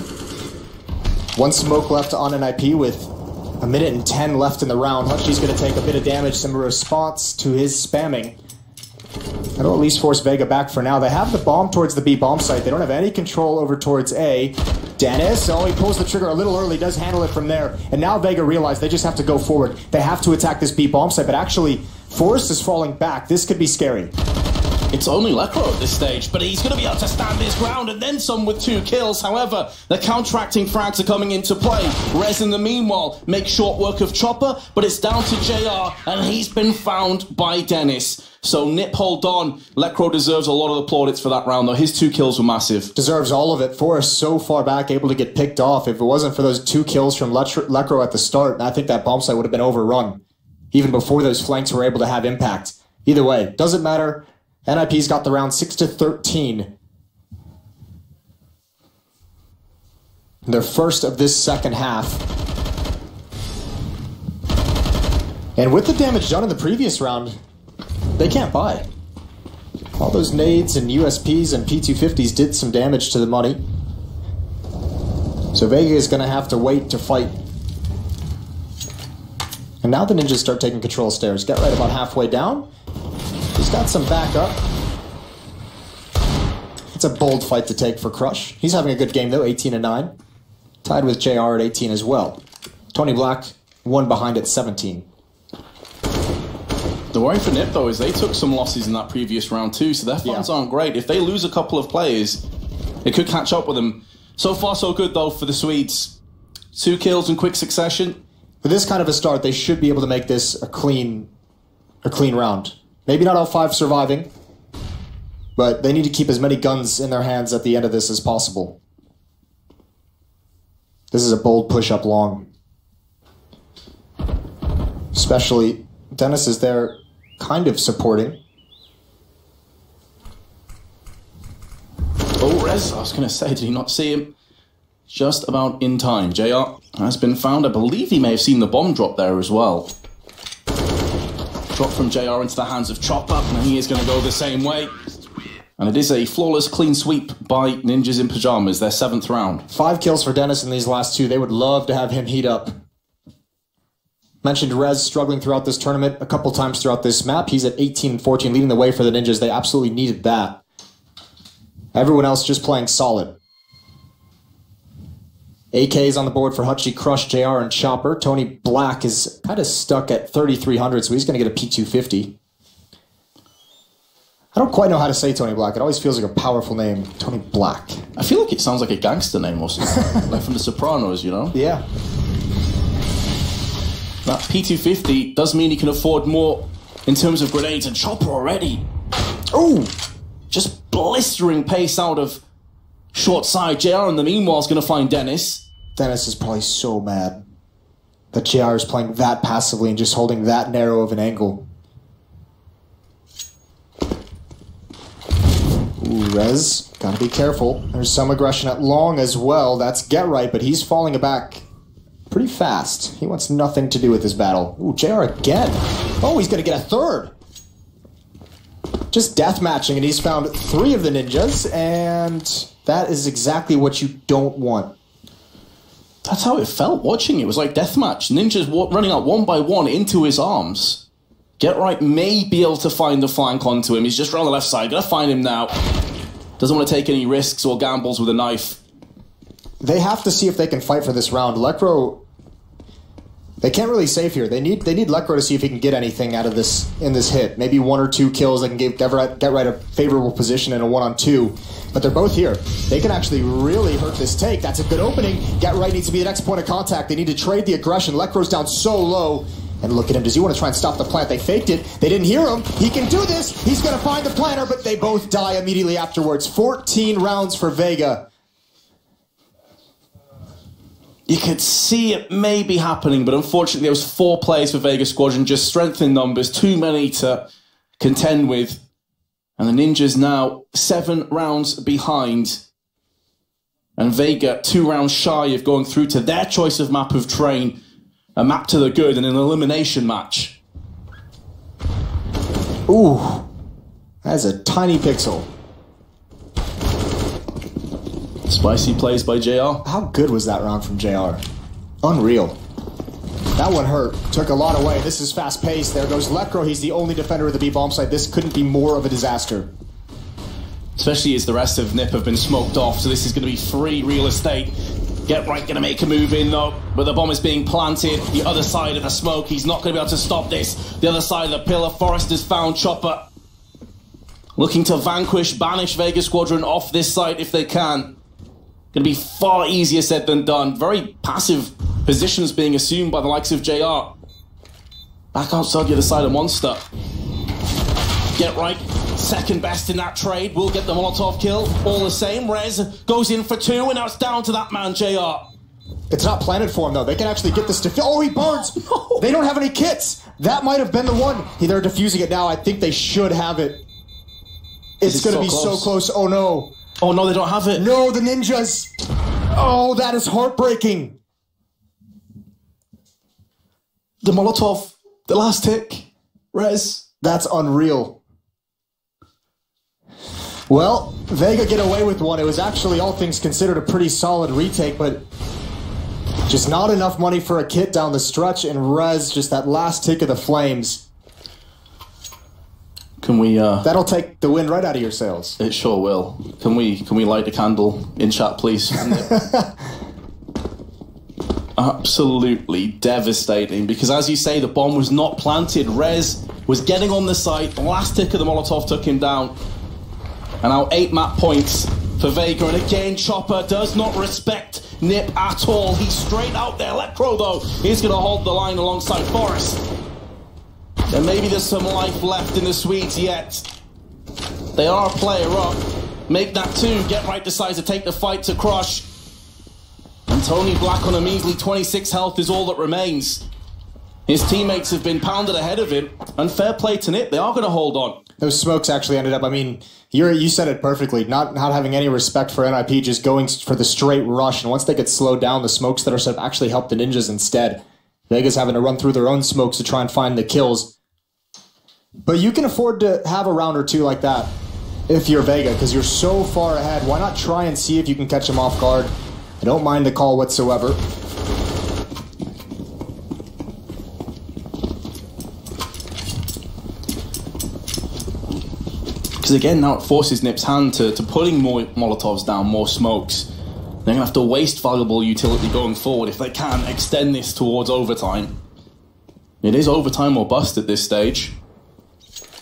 1 smoke left on NIP with 1 minute and 10 left in the round. Hutchie's going to take a bit of damage, some response to his spamming. That'll at least force Vega back for now. They have the bomb towards the B bomb site. They don't have any control over towards A. Dennis, oh, he pulls the trigger a little early, does handle it from there. And now Vega realize they just have to go forward. They have to attack this B bomb site, but actually, Forrest is falling back. This could be scary. It's only Lecro at this stage, but he's going to be able to stand his ground and then some with 2 kills. However, the counteracting frags are coming into play. Rez, in the meanwhile, makes short work of Chopper, but it's down to JR, and he's been found by Dennis. So NIP hold on. Lecro deserves a lot of the plaudits for that round, though. His 2 kills were massive. Deserves all of it. Forrest so far back, able to get picked off. If it wasn't for those 2 kills from Lecro at the start, I think that bomb site would have been overrun, even before those flanks were able to have impact. Either way, doesn't matter. NIP's got the round 6-13. Their first of this second half. And with the damage done in the previous round, they can't buy. All those nades and USPs and P250s did some damage to the money. So Vega is going to have to wait to fight. And now the Ninjas start taking control stairs. Get right about halfway down. He's got some backup. It's a bold fight to take for Crush. He's having a good game, though, 18-9. Tied with JR at 18 as well. Tony Black, 1 behind at 17. The worry for Nip, though, is they took some losses in that previous round too, so their funds aren't great. If they lose a couple of players, it could catch up with them. So far, so good, though, for the Swedes. 2 kills in quick succession. For this kind of a start, they should be able to make this a clean round. Maybe not all 5 surviving, but they need to keep as many guns in their hands at the end of this as possible. This is a bold push up long. Especially, Dennis is there kind of supporting. Oh, Rez, I was going to say, did he not see him? Just about in time. JR has been found. I believe he may have seen the bomb drop there as well. Drop from JR into the hands of Chopper, and he is going to go the same way. And it is a flawless clean sweep by Ninjas in Pyjamas, their 7th round. 5 kills for Dennis in these last 2. They would love to have him heat up. Mentioned Rez struggling throughout this tournament a couple times throughout this map. He's at 18-14, leading the way for the Ninjas. They absolutely needed that. Everyone else just playing solid. AK's on the board for Hutchie, Crush, JR, and Chopper. Tony Black is kind of stuck at 3,300, so he's going to get a P250. I don't quite know how to say Tony Black. It always feels like a powerful name. Tony Black. I feel like it sounds like a gangster name or something. Like from The Sopranos, you know? Yeah. That P250 does mean he can afford more in terms of grenades, and Chopper already. Ooh! Just blistering pace out of short side. JR in the meanwhile is going to find Dennis. Dennis is probably so mad that JR is playing that passively and just holding that narrow of an angle. Ooh, Rez, gotta be careful. There's some aggression at long as well. That's Get Right, but he's falling back pretty fast. He wants nothing to do with this battle. Ooh, JR again. Oh, he's gonna get a 3rd. Just deathmatching, and he's found 3 of the Ninjas, and that is exactly what you don't want. That's how it felt watching it. It was like deathmatch. Ninjas running out one by one into his arms. Get Right may be able to find the flank onto him. He's just around the left side. Gonna find him now. Doesn't want to take any risks or gambles with a knife. They have to see if they can fight for this round. Lekro, they can't really save here. They need Lekro to see if he can get anything out of this in this hit. Maybe 1 or 2 kills. They can give Get Right a favorable position in a 1-on-2. But they're both here. They can actually really hurt this take. That's a good opening. Get Right needs to be the next point of contact. They need to trade the aggression. Lekro's down so low. And look at him. Does he want to try and stop the plant? They faked it. They didn't hear him. He can do this. He's going to find the planter, but they both die immediately afterwards. 14 rounds for Vega. You could see it may be happening, but unfortunately there was 4 players for Vega Squadron, just strength in numbers, too many to contend with. And the Ninjas now 7 rounds behind. And Vega 2 rounds shy of going through to their choice of map of train. A map to the good and an elimination match. Ooh, that's a tiny pixel. Spicy plays by JR. How good was that round from JR? Unreal. That one hurt. Took a lot away. This is fast paced. There goes Lekro. He's the only defender of the B bomb site. This couldn't be more of a disaster. Especially as the rest of NIP have been smoked off, so this is going to be free real estate. Get Right going to make a move in though, but the bomb is being planted. The other side of the smoke, he's not going to be able to stop this. The other side of the pillar, Forrest has found Chopper. Looking to vanquish, banish Vega Squadron off this site if they can. Going to be far easier said than done. Very passive positions being assumed by the likes of JR. Back outside the other side of Monster. Get Right, second best in that trade. Will get the Molotov kill. All the same, Rez goes in for 2, and now it's down to that man, JR. It's not planted for him, though. They can actually get this to... Oh, he burns! No. They don't have any kits! That might have been the one. They're defusing it now. I think they should have it. It's going to be so close. Oh, no. Oh, no, they don't have it. No, the Ninjas. Oh, that is heartbreaking. The Molotov, the last tick. Rez. That's unreal. Well, Vega get away with one. It was actually, all things considered, a pretty solid retake, but just not enough money for a kit down the stretch, and Rez, just that last tick of the flames. Can we, That'll take the wind right out of your sails. It sure will. Can we light a candle in chat, please? Absolutely devastating, because as you say, the bomb was not planted. Rez was getting on the site. The last tick of the Molotov took him down. And now 8 map points for Vega. And again, Chopper does not respect Nip at all. He's straight out there. Electro, though, is going to hold the line alongside Forrest. And maybe there's some life left in the Swedes yet. They are a player up. Make that 2. Get Right decides to take the fight to Crush. And Tony Black on a measly 26 health is all that remains. His teammates have been pounded ahead of him. And fair play to Nip. They are going to hold on. Those smokes actually ended up, I mean, you said it perfectly. Not having any respect for NIP, just going for the straight rush. And once they get slowed down, the smokes that are set up actually help the ninjas instead. Vega's having to run through their own smokes to try and find the kills. But you can afford to have a round or two like that if you're Vega, because you're so far ahead. Why not try and see if you can catch him off guard? I don't mind the call whatsoever. Because again, now it forces Nip's hand to putting more Molotovs down, more smokes. They're going to have to waste valuable utility going forward if they can extend this towards overtime. It is overtime or bust at this stage.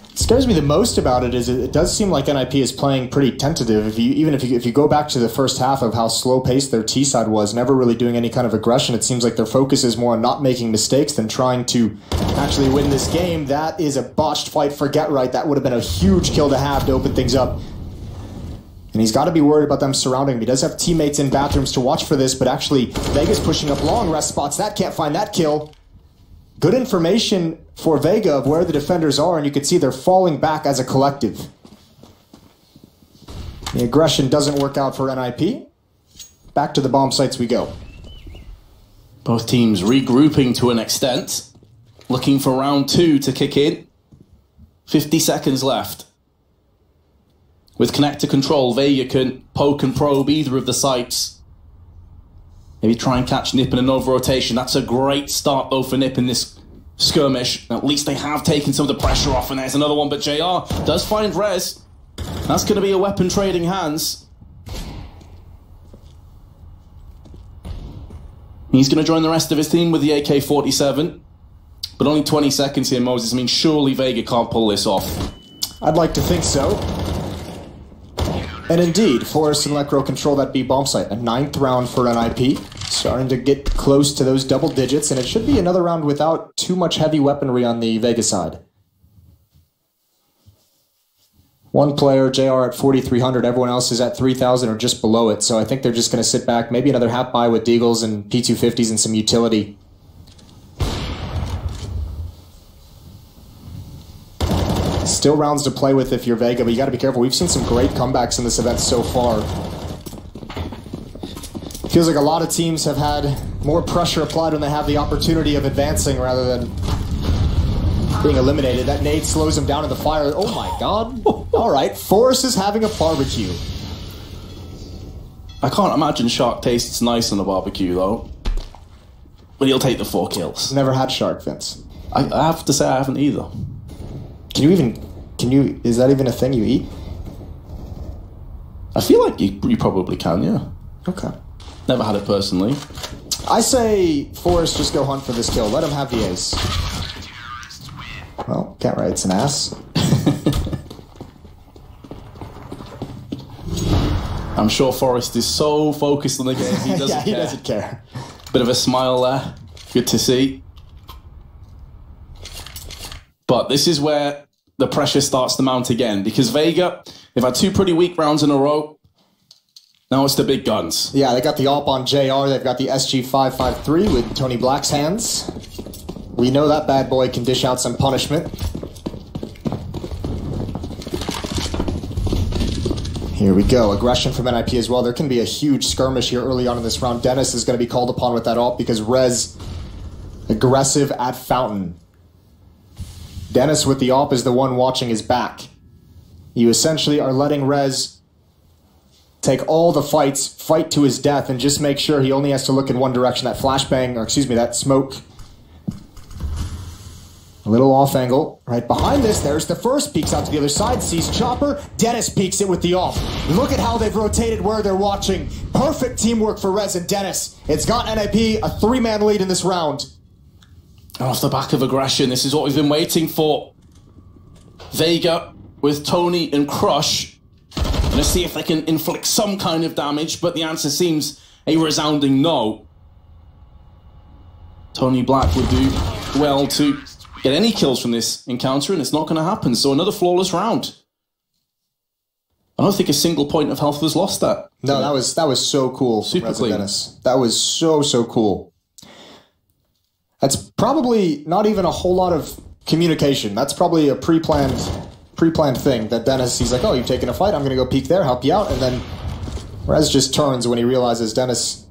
What scares me the most about it is it does seem like NIP is playing pretty tentative. If you go back to the first half of how slow-paced their T-side was, never really doing any kind of aggression, it seems like their focus is more on not making mistakes than trying to actually win this game. That is a botched fight for Get Right. That would have been a huge kill to have to open things up. And he's got to be worried about them surrounding him. He does have teammates in bathrooms to watch for this, but actually Vega's pushing up long rest spots. That can't find that kill. Good information for Vega of where the defenders are, and you can see they're falling back as a collective. The aggression doesn't work out for NIP. Back to the bomb sites we go. Both teams regrouping to an extent, looking for round 2 to kick in. 50 seconds left. With connector control, Vega can poke and probe either of the sites. Maybe try and catch Nip in an over-rotation. That's a great start, though, for Nip in this skirmish. At least they have taken some of the pressure off, and there's another one, but JR does find Rez. That's going to be a weapon trading hands. He's going to join the rest of his team with the AK-47. But only 20 seconds here, Moses. I mean, surely Vega can't pull this off. I'd like to think so. And indeed, Forrest and Electro control that B bomb site. A 9th round for NIP. Starting to get close to those double digits, and it should be another round without too much heavy weaponry on the Vega side. One player, JR, at 4,300. Everyone else is at 3,000 or just below it. So I think they're just going to sit back. Maybe another half buy with Deagles and P250s and some utility. Still rounds to play with if you're Vega, but you got to be careful. We've seen some great comebacks in this event so far. Feels like a lot of teams have had more pressure applied when they have the opportunity of advancing rather than being eliminated. That nade slows them down in the fire. Oh my god. All right, Forrest is having a barbecue. I can't imagine shark tastes nice on a barbecue, though. But he'll take the 4 kills. Never had shark, Vince. I have to say I haven't either. Is that even a thing you eat? I feel like you probably can, yeah. Okay. Never had it personally. I say Forrest just go hunt for this kill. Let him have the ace. Well, can't write. It's an ass. I'm sure Forrest is so focused on the game, he doesn't yeah, he care. doesn't care. Bit of a smile there. Good to see. But this is where the pressure starts to mount again, because Vega, they've had 2 pretty weak rounds in a row. Now it's the big guns. Yeah, they got the AWP on JR. They've got the SG-553 with Tony Black's hands. We know that bad boy can dish out some punishment. Here we go. Aggression from NIP as well. There can be a huge skirmish here early on in this round. Dennis is going to be called upon with that AWP because Rez aggressive at Fountain. Dennis with the AWP is the one watching his back. You essentially are letting Rez take all the fights, fight to his death, and just make sure he only has to look in one direction. That flashbang, or excuse me, that smoke. A little off angle. Right behind this, there's the first. Peeks out to the other side, sees Chopper. Dennis peeks it with the AWP. Look at how they've rotated where they're watching. Perfect teamwork for Rez and Dennis. It's got NIP a 3-man lead in this round. And off the back of aggression, this is what we've been waiting for. Vega with Tony and Crush. Let's see if they can inflict some kind of damage, but the answer seems a resounding no. Tony Black would do well to get any kills from this encounter, and it's not going to happen. So another flawless round. I don't think a single point of health was lost that. No, that was so cool. Super clean. Dennis. That was so cool. That's probably not even a whole lot of communication. That's probably a pre-planned thing that Dennis, he's like, oh, you've taken a fight, I'm going to go peek there, help you out. And then Rez just turns when he realizes Dennis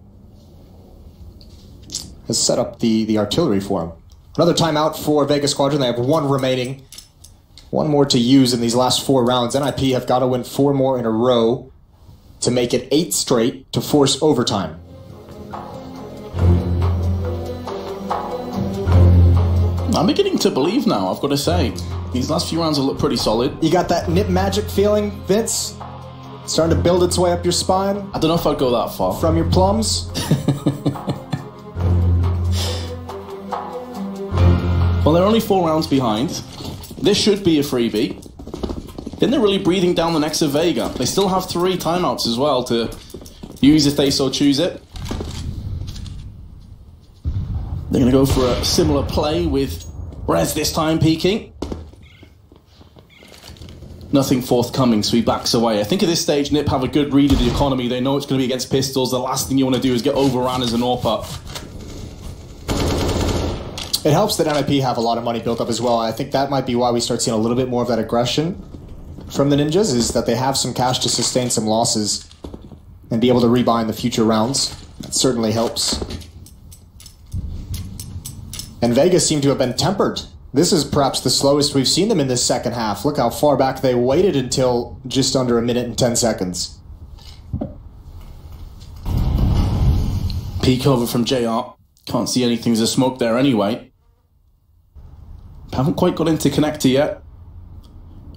has set up the artillery for him. Another timeout for Vega Squadron. They have one remaining. One more to use in these last 4 rounds. NIP have got to win 4 more in a row to make it 8 straight to force overtime. I'm beginning to believe now, I've got to say. These last few rounds have looked pretty solid. You got that nip magic feeling, Vince? Starting to build its way up your spine? I don't know if I'd go that far. From your plums? Well, they're only 4 rounds behind. This should be a freebie. Then they're really breathing down the necks of Vega. They still have 3 timeouts as well to use if they so choose it. They're going to go for a similar play with Rez this time peeking. Nothing forthcoming, so he backs away. I think at this stage, NIP have a good read of the economy. They know it's going to be against pistols. The last thing you want to do is get overrun as an AWP. It helps that NIP have a lot of money built up as well. I think that might be why we start seeing a little bit more of that aggression from the Ninjas, is that they have some cash to sustain some losses and be able to rebuy in the future rounds. That certainly helps. And Vega seem to have been tempered. This is perhaps the slowest we've seen them in this second half. Look how far back they waited until just under 1 minute and 10 seconds. Peek over from JR. Can't see anything. There's a smoke there anyway. Haven't quite got into connector yet.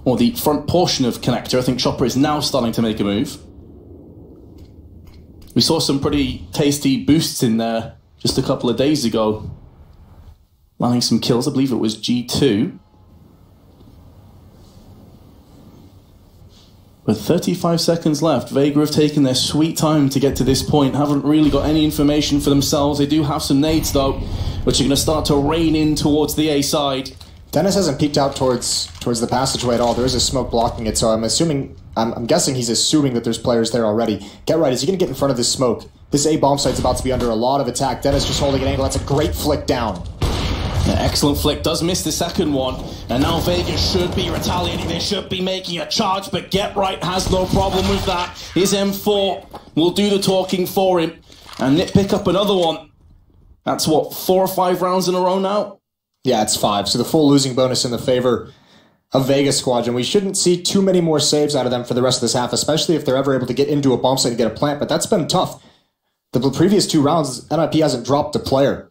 Or the front portion of connector. I think Chopper is now starting to make a move. We saw some pretty tasty boosts in there just a couple of days ago. Landing some kills. I believe it was G2. With 35 seconds left, Vega have taken their sweet time to get to this point. Haven't really got any information for themselves. They do have some nades, though, which are going to start to rain in towards the A side. Dennis hasn't peeked out towards the passageway at all. There is a smoke blocking it, so I'm guessing he's assuming that there's players there already. Get right, is he going to get in front of this smoke? This A bomb site's about to be under a lot of attack. Dennis just holding an angle. That's a great flick down. An excellent flick, does miss the second one, and now Vega should be retaliating, they should be making a charge, but Get Right has no problem with that. His M4 will do the talking for him, and Nip pick up another one. That's what, 4 or 5 rounds in a row now? Yeah, it's 5, so the full losing bonus in the favor of Vega Squadron. We shouldn't see too many more saves out of them for the rest of this half, especially if they're ever able to get into a bomb site and get a plant, but that's been tough. The previous 2 rounds, NIP hasn't dropped a player.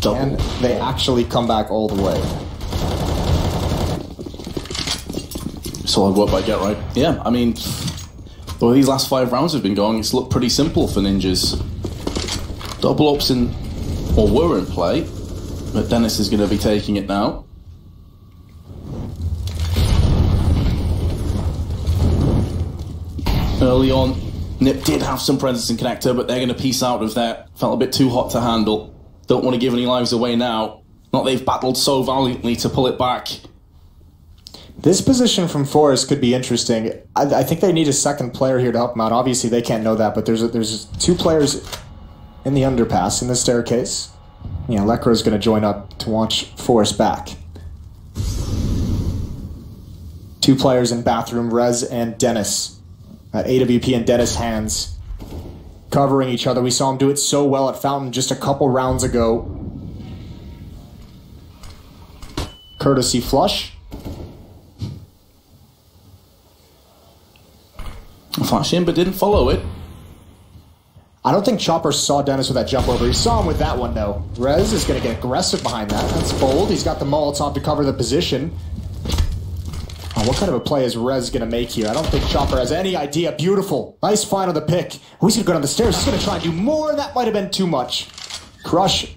And they actually come back all the way. Solid work by Get Right. Yeah, I mean, the way these last 5 rounds have been going, it's looked pretty simple for Ninjas. Double ups were in play, but Dennis is going to be taking it now. Early on, Nip did have some presence in connector, but they're going to piece out of that. Felt a bit too hot to handle. Don't want to give any lives away now. Not they've battled so valiantly to pull it back. This position from Forrest could be interesting. I think they need a second player here to help them out. Obviously, they can't know that, but there's 2 players in the underpass in the staircase. Yeah, Lekro's going to join up to watch Forrest back. 2 players in bathroom, Rez and Dennis. AWP and Dennis hands covering each other. We saw him do it so well at Fountain just a couple rounds ago. Courtesy flush. Flash in, but didn't follow it. I don't think Chopper saw Dennis with that jump over. He saw him with that one, though. Rez is going to get aggressive behind that. That's bold. He's got the Molotov to cover the position. Oh, what kind of a play is Rez going to make here? I don't think Chopper has any idea. Beautiful. Nice find on the pick. Oh, he's going to go down the stairs. He's going to try and do more. That might have been too much. Crush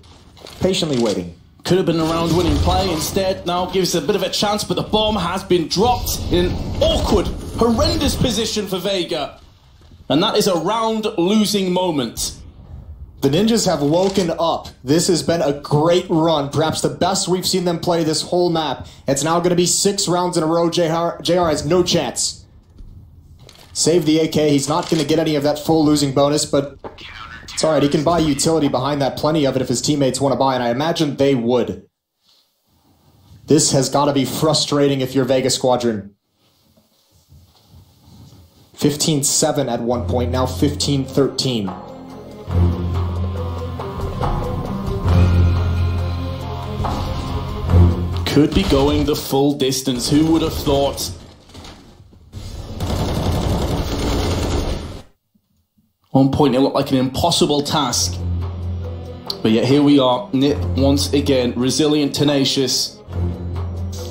patiently waiting. Could have been a round-winning play. Instead, now gives a bit of a chance, but the bomb has been dropped in an awkward, horrendous position for Vega. And that is a round-losing moment. The Ninjas have woken up. This has been a great run, perhaps the best we've seen them play this whole map. It's now going to be 6 rounds in a row. JR has no chance. Save the AK. He's not going to get any of that full losing bonus, but it's alright. He can buy utility behind that, plenty of it if his teammates want to buy, and I imagine they would. This has got to be frustrating if you're Vega Squadron. 15-7 at one point, now 15-13. Could be going the full distance. Who would have thought? One point it looked like an impossible task. But yet here we are, Nip once again, resilient, tenacious.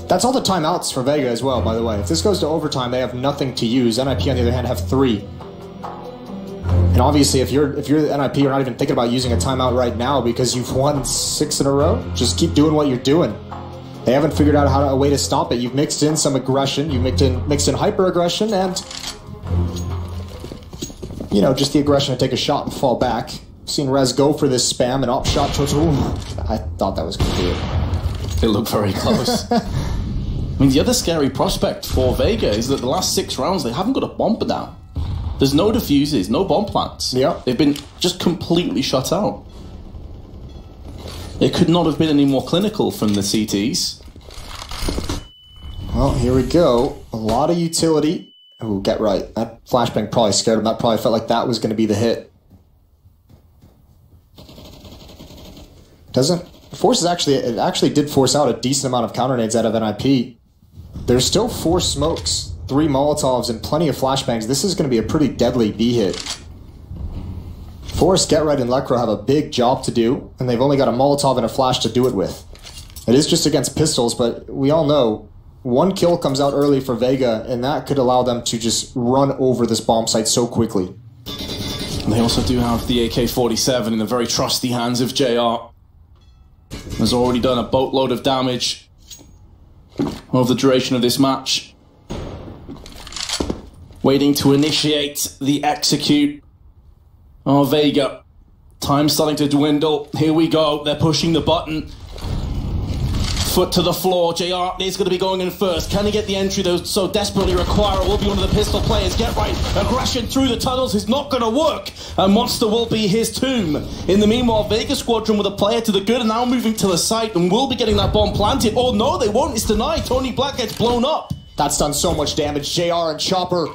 That's all the timeouts for Vega as well, by the way. If this goes to overtime, they have nothing to use. NIP, on the other hand, have 3. And obviously, if you're the NIP, you're not even thinking about using a timeout right now because you've won 6 in a row. Just keep doing what you're doing. They haven't figured out a way to stop it. You've mixed in some aggression. You've mixed in hyper-aggression and, you know, just the aggression to take a shot and fall back. Seen Rez go for this spam and op shot towards... Ooh, I thought that was going to be it. It looked very close. I mean, the other scary prospect for Vega is that the last 6 rounds, they haven't got a bomber down. There's no diffuses, no bomb plants. Yeah. They've been just completely shut out. It could not have been any more clinical from the CTs. Well, here we go. A lot of utility. Ooh, get right. That flashbang probably scared him. That probably felt like that was going to be the hit. Doesn't... Force is actually... It actually did force out a decent amount of counter nades out of NIP. There's still 4 smokes, 3 Molotovs, and plenty of flashbangs. This is going to be a pretty deadly B hit. Force, Get Right, and Lekro have a big job to do, and they've only got a Molotov and a flash to do it with. It is just against pistols, but we all know 1 kill comes out early for Vega, and that could allow them to just run over this bomb site so quickly. They also do have the AK-47 in the very trusty hands of JR. Has already done a boatload of damage over the duration of this match. Waiting to initiate the execute. Oh, Vega. Time's starting to dwindle. Here we go. They're pushing the button. Foot to the floor. JR is going to be going in first. Can he get the entry they so desperately require? Will be one of the pistol players. Get right. Aggression through the tunnels is not going to work. And Monster will be his tomb. In the meanwhile, Vega Squadron with a player to the good and now moving to the site and will be getting that bomb planted. Oh no, they won't. It's denied. Tony Black gets blown up. That's done so much damage. JR and Chopper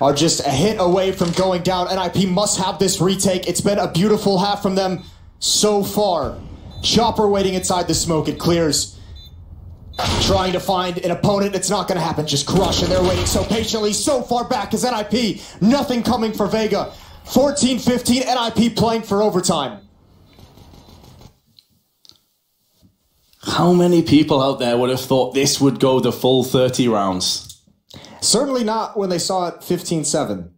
are just a hit away from going down. NIP must have this retake. It's been a beautiful half from them so far. Chopper waiting inside the smoke. It clears. Trying to find an opponent. It's not going to happen. Just crush. And they're waiting so patiently. So far back as NIP. Nothing coming for Vega. 14-15. NIP playing for overtime. How many people out there would have thought this would go the full 30 rounds? Certainly not when they saw it 15-7.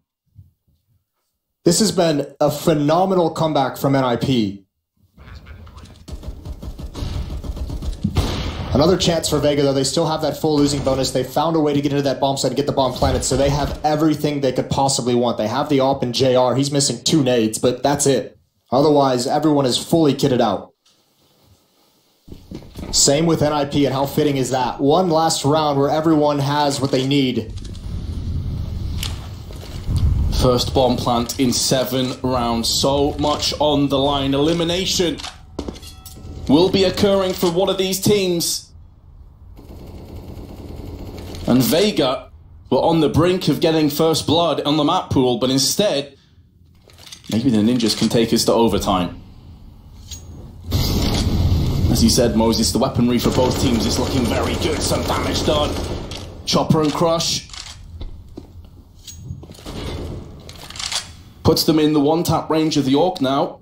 This has been a phenomenal comeback from NIP. Another chance for Vega, though. They still have that full losing bonus. They found a way to get into that bomb site and get the bomb planted, so they have everything they could possibly want. They have the AWP and JR. He's missing 2 nades, but that's it. Otherwise, everyone is fully kitted out. Same with NIP, and how fitting is that? One last round where everyone has what they need. First bomb plant in 7 rounds. So much on the line. Elimination will be occurring for one of these teams. And Vega were on the brink of getting first blood on the map pool, but instead, maybe the Ninjas can take us to overtime. As you said, Moses, the weaponry for both teams is looking very good. Some damage done. Chopper and Crush. Puts them in the 1-tap range of the Orc now.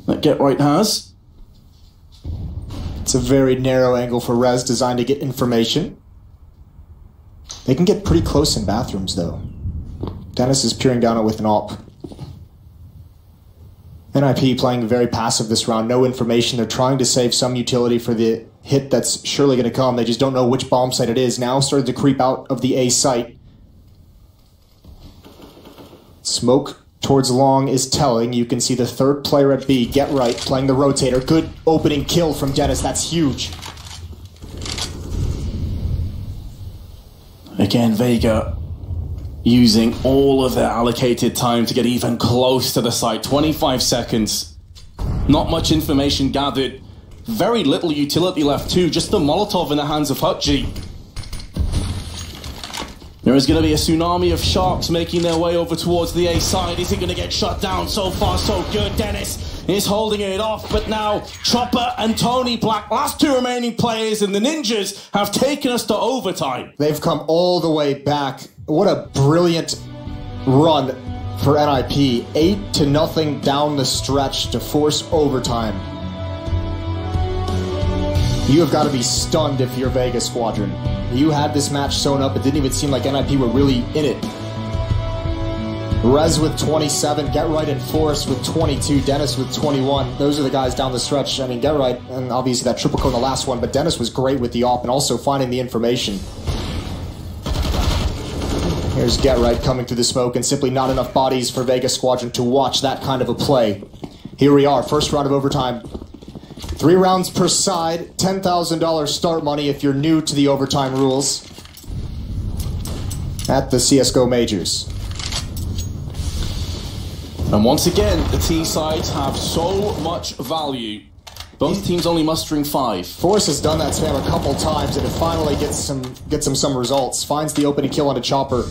That Get Right has. It's a very narrow angle for Rez, designed to get information. They can get pretty close in bathrooms, though. Dennis is peering down it with an AWP. NIP playing very passive this round. No information. They're trying to save some utility for the hit that's surely going to come. They just don't know which bomb site it is. Now started to creep out of the A site. Smoke towards long is telling. You can see the third player at B, Get Right, playing the rotator. Good opening kill from Dennis. That's huge. Again, Vega using all of their allocated time to get even close to the site. 25 seconds. Not much information gathered. Very little utility left too. Just the Molotov in the hands of Hutchie. There is going to be a tsunami of sharks making their way over towards the A side. Is he going to get shut down? So far, so good. Dennis is holding it off, but now Chopper and Tony Black, last two remaining players, and the Ninjas have taken us to overtime. They've come all the way back. What a brilliant run for NIP. 8-0 down the stretch to force overtime. You have got to be stunned if you're Vega Squadron. You had this match sewn up. It didn't even seem like NIP were really in it. Rez with 27, Get Right and Forrest with 22, Dennis with 21. Those are the guys down the stretch. I mean, Get Right, and obviously that triple kill in the last one, but Dennis was great with the AWP and also finding the information. Here's Get Right coming through the smoke, and simply not enough bodies for Vega Squadron to watch that kind of a play. Here we are, first round of overtime. 3 rounds per side, $10,000 start money if you're new to the overtime rules at the CSGO Majors. And once again, the T sides have so much value. Both teams only mustering 5. Force has done that spam a couple times, and it finally gets him some results. Finds the opening kill on a chopper.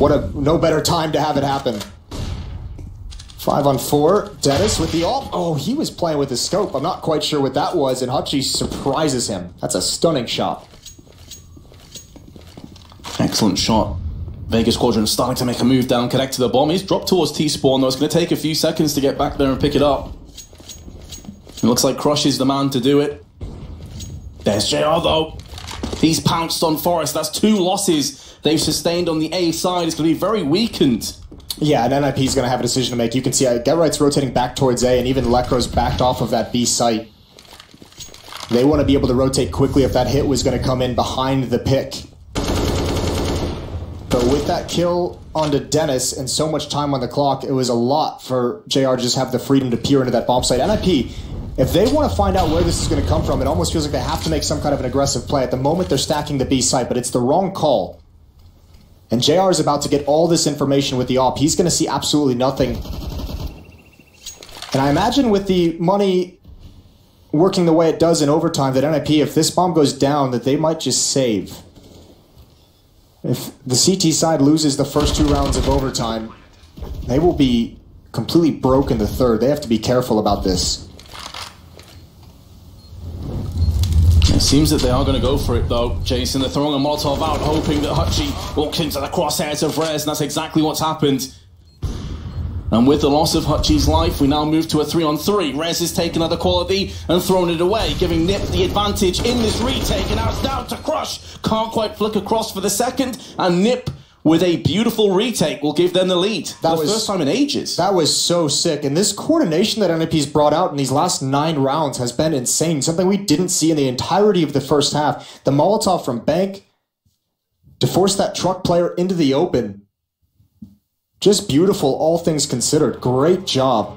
No better time to have it happen. 5 on 4. Dennis with the AWP. Oh, he was playing with his scope. I'm not quite sure what that was, and Hutchie surprises him. That's a stunning shot. Excellent shot. Vega Squadron starting to make a move down, connect to the bomb. He's dropped towards T-spawn, though. It's going to take a few seconds to get back there and pick it up. It looks like Crush is the man to do it. There's JR, though. He's pounced on Forrest. That's 2 losses they've sustained on the A side. It's going to be very weakened. Yeah, and NIP's going to have a decision to make. You can see Get Right's rotating back towards A, and even Lecro's backed off of that B site. They want to be able to rotate quickly if that hit was going to come in behind the pick. But with that kill onto Dennis and so much time on the clock, it was a lot for JR to just have the freedom to peer into that bomb site. NIP, if they want to find out where this is going to come from, it almost feels like they have to make some kind of an aggressive play. At the moment, they're stacking the B site, but it's the wrong call. And JR is about to get all this information with the AWP. He's going to see absolutely nothing. And I imagine with the money working the way it does in overtime, that NIP, if this bomb goes down, that they might just save. If the CT side loses the first 2 rounds of overtime, they will be completely broke in the third. They have to be careful about this. It seems that they are going to go for it, though, Jason. They're throwing a Molotov out, hoping that Hutchie walks into the crosshairs of Rez, and that's exactly what's happened. And with the loss of Hutchie's life, we now move to a 3-on-3. Rez has taken other quality and thrown it away, giving Nip the advantage in this retake, and now it's down to Crush. Can't quite flick across for the second, and Nip, with a beautiful retake, will give them the lead. That was the first time in ages. That was so sick, and this coordination that NIP's brought out in these last 9 rounds has been insane. Something we didn't see in the entirety of the first half. The Molotov from Bank to force that truck player into the open. Just beautiful, all things considered. Great job.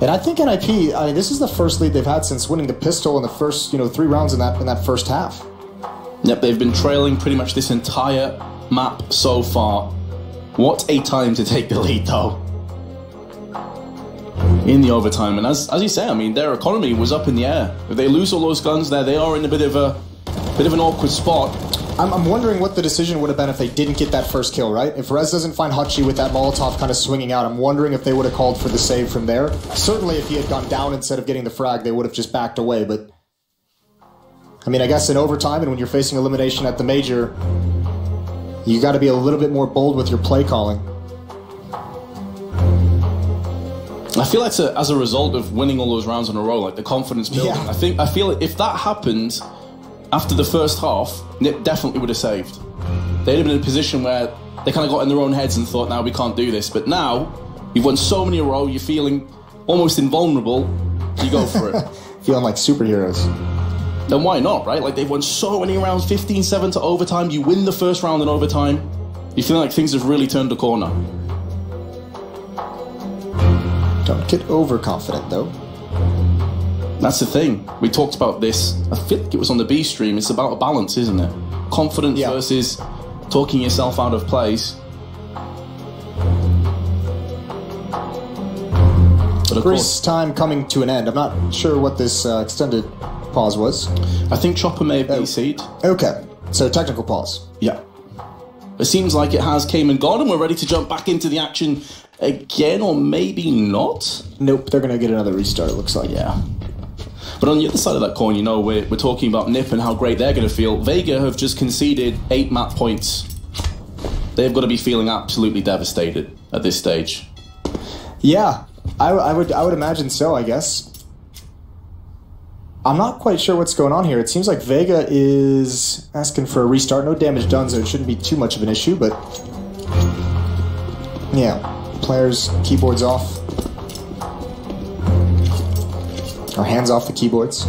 And I think NIP, this is the first lead they've had since winning the pistol in the first, 3 rounds in that first half. Yep, they've been trailing pretty much this entire map so far. What a time to take the lead, though. In the overtime, and as you say, their economy was up in the air. If they lose all those guns there, they are in a bit of an awkward spot. I'm wondering what the decision would have been if they didn't get that first kill, right? If Rez doesn't find Hutchie with that Molotov kind of swinging out, I'm wondering if they would have called for the save from there. Certainly if he had gone down instead of getting the frag, they would have just backed away, but I guess in overtime and when you're facing elimination at the major, you got to be a little bit more bold with your play calling. I feel like as a result of winning all those rounds in a row, like the confidence building. Yeah. I feel if that happened after the first half, Nip definitely would have saved. They'd have been in a position where they kind of got in their own heads and thought, now we can't do this. But now, you've won so many in a row, you're feeling almost invulnerable, you go for it. Feeling like superheroes. Then why not, right? Like, they've won so many rounds, 15-7 to overtime. You win the first round in overtime. You feel like things have really turned a corner. Don't get overconfident, though. That's the thing. We talked about this. I feel like it was on the B stream. It's about a balance, isn't it? Confidence versus talking yourself out of place. But of course, time coming to an end. I'm not sure what this extended pause was. I think Chopper may have BC'd. Okay, so technical pause. Yeah. It seems like it has came and gone, and we're ready to jump back into the action again, or maybe not. Nope, they're going to get another restart, it looks like. Yeah. But on the other side of that coin, you know, we're talking about NIP and how great they're going to feel. Vega have just conceded 8 map points. They've got to be feeling absolutely devastated at this stage. Yeah, I would imagine so, I guess. I'm not quite sure what's going on here. It seems like Vega is asking for a restart. No damage done, so it shouldn't be too much of an issue, but... yeah, players' keyboards off. Or hands off the keyboards.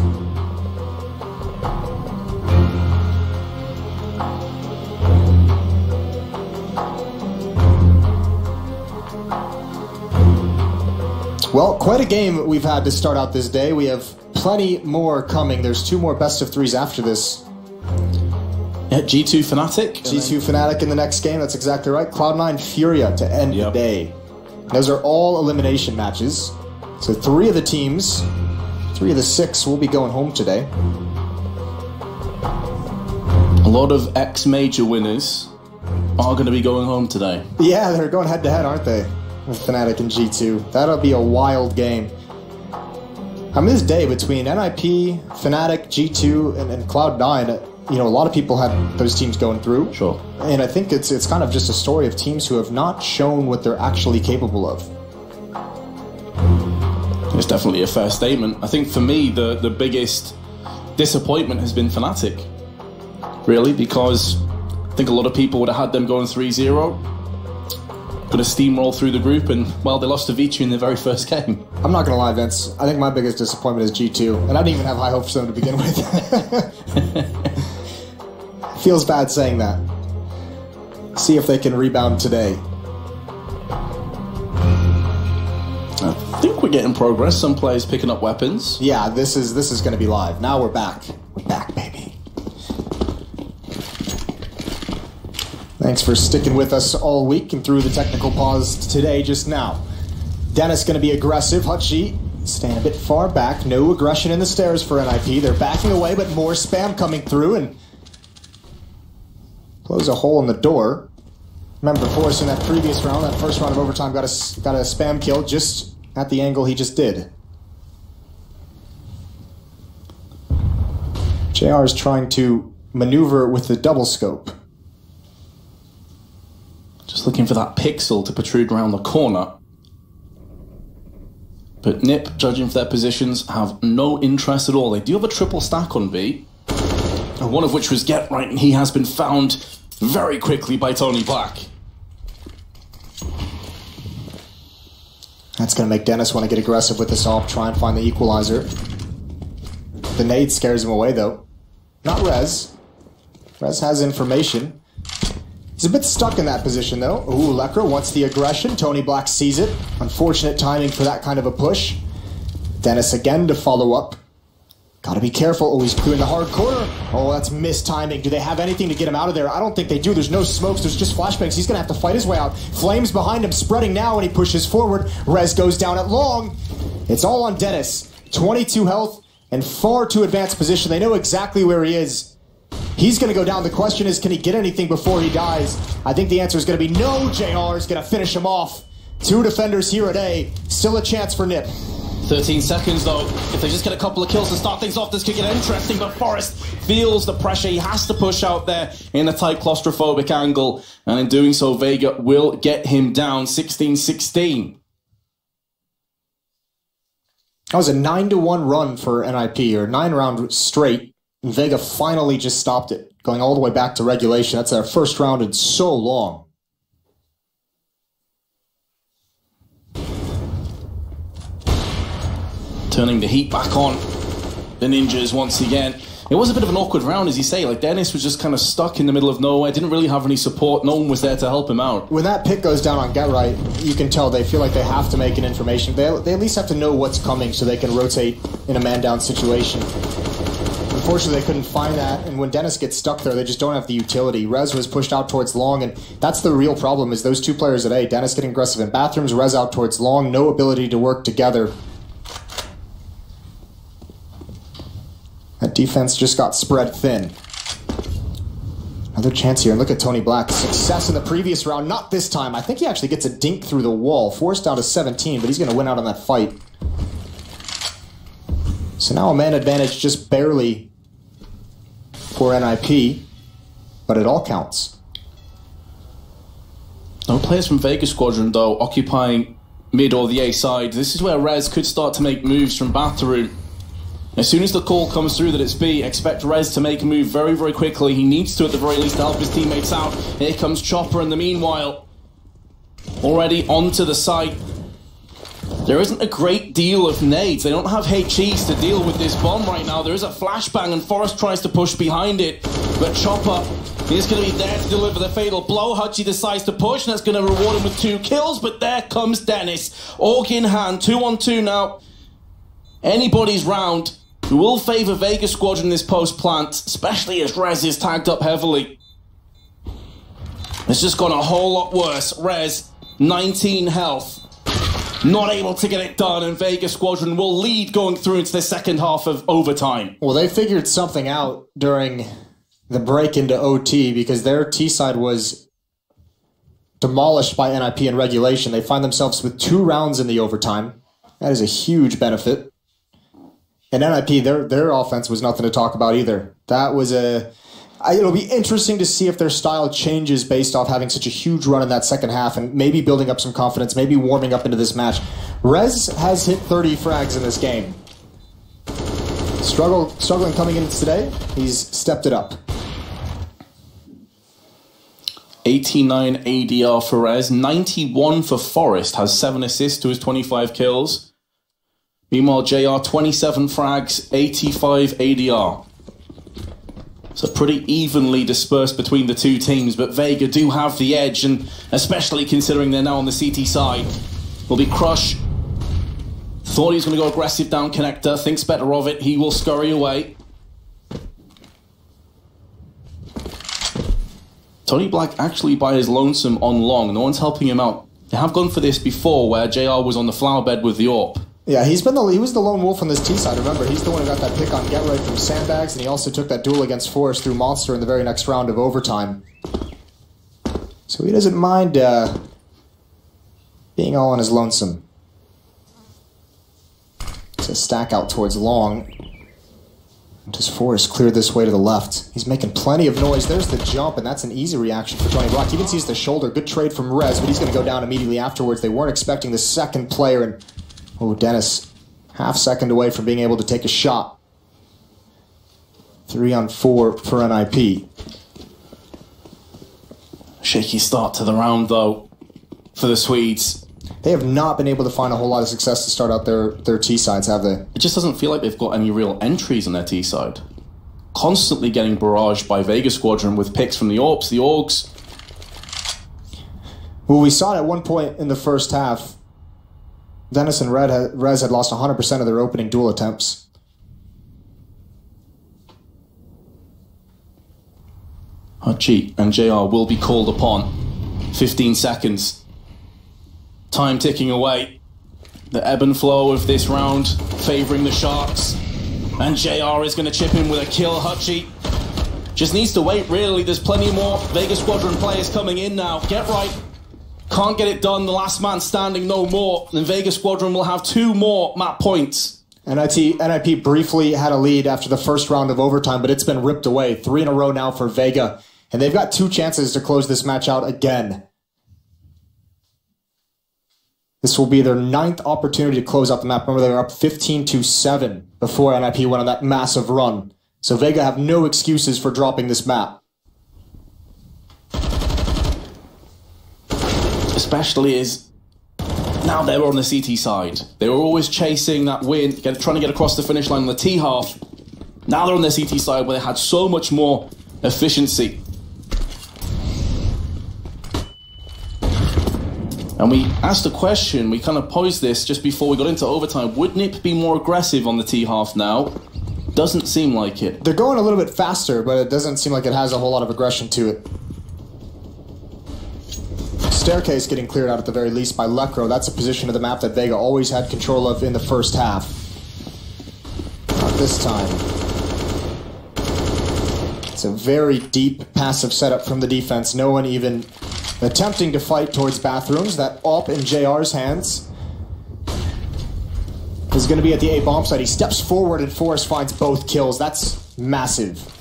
Well, quite a game we've had to start out this day. We have plenty more coming. There's 2 more best of 3s after this. Yeah, G2 FNATIC. G2 FNATIC in the next game, that's exactly right. Cloud9 Furia to end the day. Those are all elimination matches. So 3 of the teams, 3 of the 6 will be going home today. A lot of ex-major winners are going to be going home today. Yeah, they're going head-to-head, aren't they? With FNATIC and G2. That'll be a wild game. I mean, this day between NIP, FNATIC, G2, and Cloud9, you know, a lot of people had those teams going through. Sure. And I think it's kind of just a story of teams who have not shown what they're actually capable of. It's definitely a fair statement. I think for me, the biggest disappointment has been FNATIC. Really, because I think a lot of people would have had them going 3-0. Going to steamroll through the group, and, well, they lost to Vici in their very first game. I'm not going to lie, Vince. I think my biggest disappointment is G2, and I didn't even have high hopes for them to begin with. Feels bad saying that. See if they can rebound today. I think we're getting progress. Some players picking up weapons. Yeah, this is going to be live. Now we're back. We're back, baby. Thanks for sticking with us all week and through the technical pause today just now. Dennis going to be aggressive. Hutchie staying a bit far back. No aggression in the stairs for NIP. They're backing away, but more spam coming through and close a hole in the door. Remember, Forrest in that previous round, that first round of overtime, got a spam kill just at the angle he just did. JR is trying to maneuver with the double scope. Just looking for that pixel to protrude around the corner. But NIP, judging for their positions, have no interest at all. They do have a triple stack on B. One of which was Get Right, and he has been found very quickly by Tony Black. That's going to make Dennis want to get aggressive with this AWP, try and find the equalizer. The nade scares him away, though. Not Rez. Rez has information. He's a bit stuck in that position, though. Ooh, Lekra wants the aggression. Tony Black sees it. Unfortunate timing for that kind of a push. Dennis again to follow up. Gotta be careful. Oh, he's clearing the hard corner. Oh, that's missed timing. Do they have anything to get him out of there? I don't think they do. There's no smokes. There's just flashbangs. He's gonna have to fight his way out. Flames behind him, spreading now, and he pushes forward. Rez goes down at long. It's all on Dennis. 22 health and far too advanced position. They know exactly where he is. He's going to go down. The question is, can he get anything before he dies? I think the answer is going to be no. JR is going to finish him off. 2 defenders here at A. Still a chance for NIP. 13 seconds, though. If they just get a couple of kills to start things off, this could get interesting. But Forrest feels the pressure. He has to push out there in a tight claustrophobic angle. And in doing so, Vega will get him down 16-16. That was a 9-1 run for NIP, or 9 round straight. And Vega finally just stopped it, going all the way back to regulation. That's our first round in so long. Turning the heat back on the Ninjas once again. It was a bit of an awkward round, as you say. Like, Dennis was just kind of stuck in the middle of nowhere, didn't really have any support, no one was there to help him out. When that pick goes down on Get Right, you can tell they feel like they have to make an information. They at least have to know what's coming so they can rotate in a man-down situation. Unfortunately, they couldn't find that, and when Dennis gets stuck there, they just don't have the utility. Rez was pushed out towards long, and that's the real problem, is those two players at A. Dennis getting aggressive in bathrooms, Rez out towards long, no ability to work together. That defense just got spread thin. Another chance here, and look at Tony Black. Success in the previous round, not this time. I think he actually gets a dink through the wall. Forced down to 17, but he's going to win out on that fight. So now a man advantage just barely for NIP, but it all counts. No players from Vega Squadron, though, occupying mid or the A side. This is where Rez could start to make moves from bathroom. As soon as the call comes through that it's B, expect Rez to make a move very, very quickly. He needs to, at the very least, to help his teammates out. Here comes Chopper in the meanwhile. Already onto the site. There isn't a great deal of nades. They don't have HEs to deal with this bomb right now. There is a flashbang, and Forrest tries to push behind it. But Chopper is going to be there to deliver the fatal blow. Hutchie decides to push, and that's going to reward him with 2 kills. But there comes Dennis. Org in hand, 2-on-2 now. Anybody's round. We will favour Vega Squadron this post-plant, especially as Rez is tagged up heavily. It's just gone a whole lot worse. Rez, 19 health. Not able to get it done, and Vega Squadron will lead going through into the second half of overtime. Well, they figured something out during the break into OT because their T-side was demolished by NIP in regulation. They find themselves with 2 rounds in the overtime. That is a huge benefit. And NIP, their offense was nothing to talk about either. That was it'll be interesting to see if their style changes based off having such a huge run in that second half and maybe building up some confidence, maybe warming up into this match. Rez has hit 30 frags in this game. Struggling coming in today, he's stepped it up. 89 ADR for Rez, 91 for Forrest, has 7 assists to his 25 kills. Meanwhile, JR, 27 frags, 85 ADR. So pretty evenly dispersed between the two teams, but Vega do have the edge, and especially considering they're now on the CT side. Will be Crush. Thought he was going to go aggressive down connector, thinks better of it, he will scurry away. Tony Black actually by his lonesome on long, no one's helping him out. They have gone for this before, where JR was on the flower bed with the AWP. Yeah, he was the lone wolf on this T side. Remember, he's the one who got that pick on Get Right from Sandbags, and he also took that duel against Forrest through Monster in the very next round of overtime. So he doesn't mind being all on his lonesome. It's a stack out towards long. Does Forrest clear this way to the left? He's making plenty of noise. There's the jump, and that's an easy reaction for Tony Black. He even sees the shoulder. Good trade from Rez, but he's going to go down immediately afterwards. They weren't expecting the second player, and oh, Dennis, half second away from being able to take a shot. 3-on-4 for NIP. Shaky start to the round, though, for the Swedes. They have not been able to find a whole lot of success to start out their T-sides, have they? It just doesn't feel like they've got any real entries on their T-side. Constantly getting barraged by Vega Squadron with picks from the AWPs, the AUGs. Well, we saw it at one point in the first half. Dennis and Rez had lost 100% of their opening duel attempts. Hutchie and JR will be called upon. 15 seconds. Time ticking away. The ebb and flow of this round favouring the Sharks. And JR is going to chip in with a kill. Hutchie just needs to wait, really. There's plenty more Vega Squadron players coming in now. Get Right. Can't get it done. The last man standing, no more. And Vega Squadron will have 2 more map points. NIP briefly had a lead after the first round of overtime, but it's been ripped away. 3 in a row now for Vega. And they've got 2 chances to close this match out again. This will be their 9th opportunity to close out the map. Remember, they were up 15-7 before NIP went on that massive run. So Vega have no excuses for dropping this map. Especially as Now they were on the CT side. They were always chasing that win, trying to get across the finish line on the T half. Now they're on the CT side where they had so much more efficiency. And we asked a question, we kind of posed this just before we got into overtime. Would NIP be more aggressive on the T half now? Doesn't seem like it. They're going a little bit faster, but it doesn't seem like it has a whole lot of aggression to it. Staircase getting cleared out at the very least by Lecro. That's a position of the map that Vega always had control of in the first half. Not this time. It's a very deep passive setup from the defense. No one even attempting to fight towards bathrooms. That AWP in JR's hands is going to be at the A bomb site. He steps forward and Forrest finds both kills. That's massive.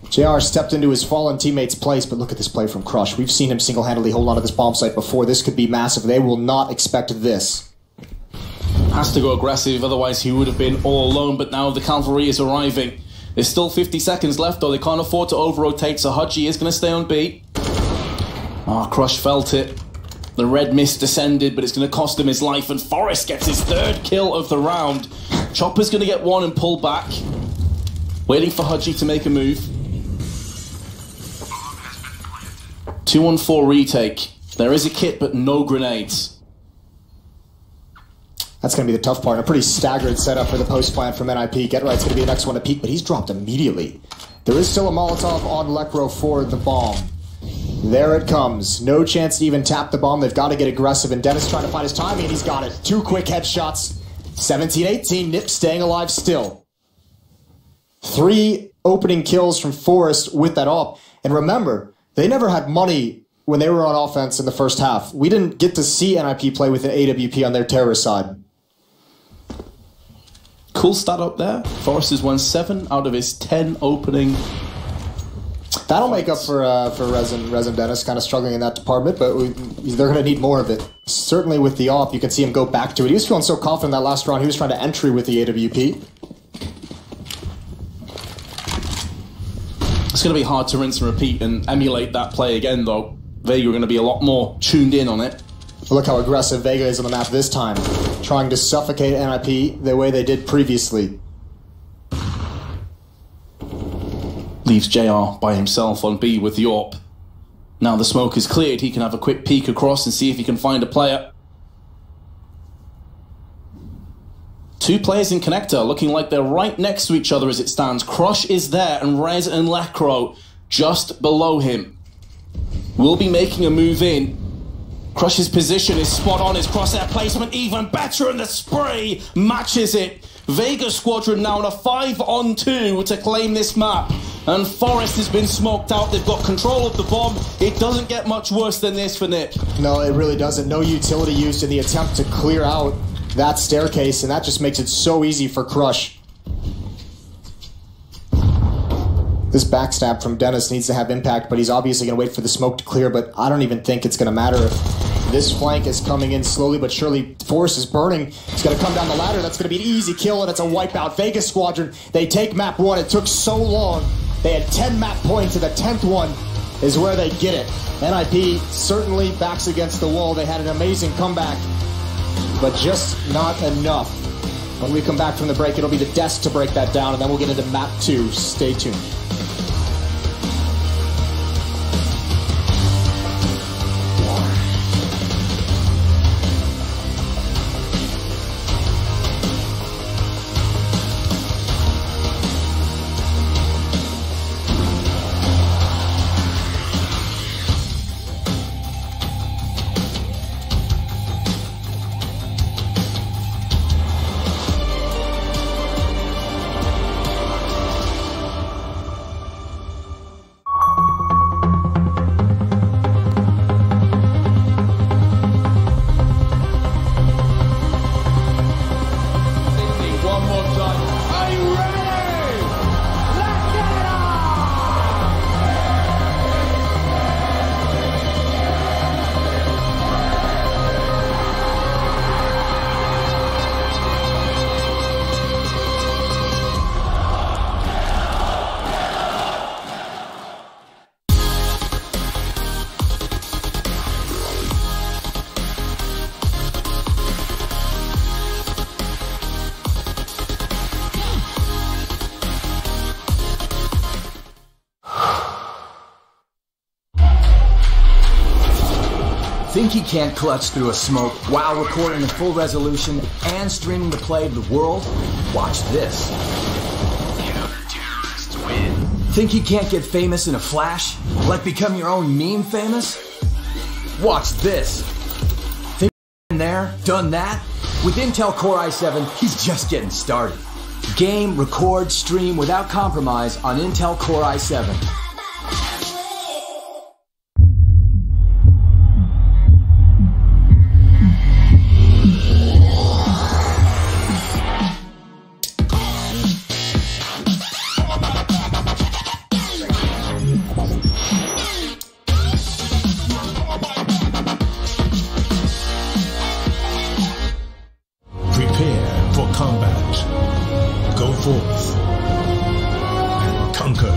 JR stepped into his fallen teammate's place, but look at this play from Crush. We've seen him single-handedly hold onto this bomb site before. This could be massive. They will not expect this. Has to go aggressive, otherwise he would have been all alone, but now the cavalry is arriving. There's still 50 seconds left, though. They can't afford to over-rotate, so Hudgy is going to stay on B. Crush felt it. The red mist descended, but it's going to cost him his life, and Forrest gets his third kill of the round. Chopper's going to get one and pull back. Waiting for Hudgy to make a move. 2-on-4 retake. There is a kit, but no grenades. That's going to be the tough part. A pretty staggered setup for the post plant from NIP. Get Right's going to be the next one to peek, but he's dropped immediately. There is still a Molotov on Lecro for the bomb. There it comes. No chance to even tap the bomb. They've got to get aggressive, and Dennis trying to find his timing, and he's got it. 2 quick headshots. 17-18. NIP staying alive still. 3 opening kills from Forrest with that AWP. And remember, they never had money when they were on offense in the first half. We didn't get to see NIP play with an AWP on their terrorist side. Cool stat up there. Forrest has won 7 out of his 10 opening. That'll make up for Rez and Dennis, kind of struggling in that department, but they're going to need more of it. Certainly with the AWP, you can see him go back to it. He was feeling so confident that last round. He was trying to entry with the AWP. It's going to be hard to rinse and repeat and emulate that play again, though. Vega are going to be a lot more tuned in on it. Look how aggressive Vega is on the map this time, trying to suffocate NIP the way they did previously. Leaves JR by himself on B with the AWP. Now the smoke is cleared, he can have a quick peek across and see if he can find a player. 2 players in connector, looking like they're right next to each other as it stands. Crush is there, and Rez and Lecro just below him. Will be making a move in. Crush's position is spot on, his crosshair placement even better, and the spray matches it. Vega Squadron now on a 5-on-2 to claim this map. And Forrest has been smoked out. They've got control of the bomb. It doesn't get much worse than this for NIP. No, it really doesn't. No utility used in the attempt to clear out that staircase, and that just makes it so easy for Crush. This backstab from Dennis needs to have impact, but he's obviously going to wait for the smoke to clear, but I don't even think it's going to matter if this flank is coming in slowly but surely. Forrest is burning. He's going to come down the ladder. That's going to be an easy kill, and it's a wipeout. Vega Squadron, they take map 1. It took so long. They had 10 map points, and the 10th one is where they get it. NIP certainly backs against the wall. They had an amazing comeback, but just not enough. When we come back from the break, it'll be the desk to break that down, and then we'll get into map 2. Stay tuned. Think he can't clutch through a smoke while recording in full resolution and streaming the play to the world? Watch this. Counter-terrorists win. Think he can't get famous in a flash? Like become your own meme famous? Watch this. Think been there, done that? With Intel Core i7, he's just getting started. Game, record, stream without compromise on Intel Core i7. Prepare for combat. Go forth and conquer.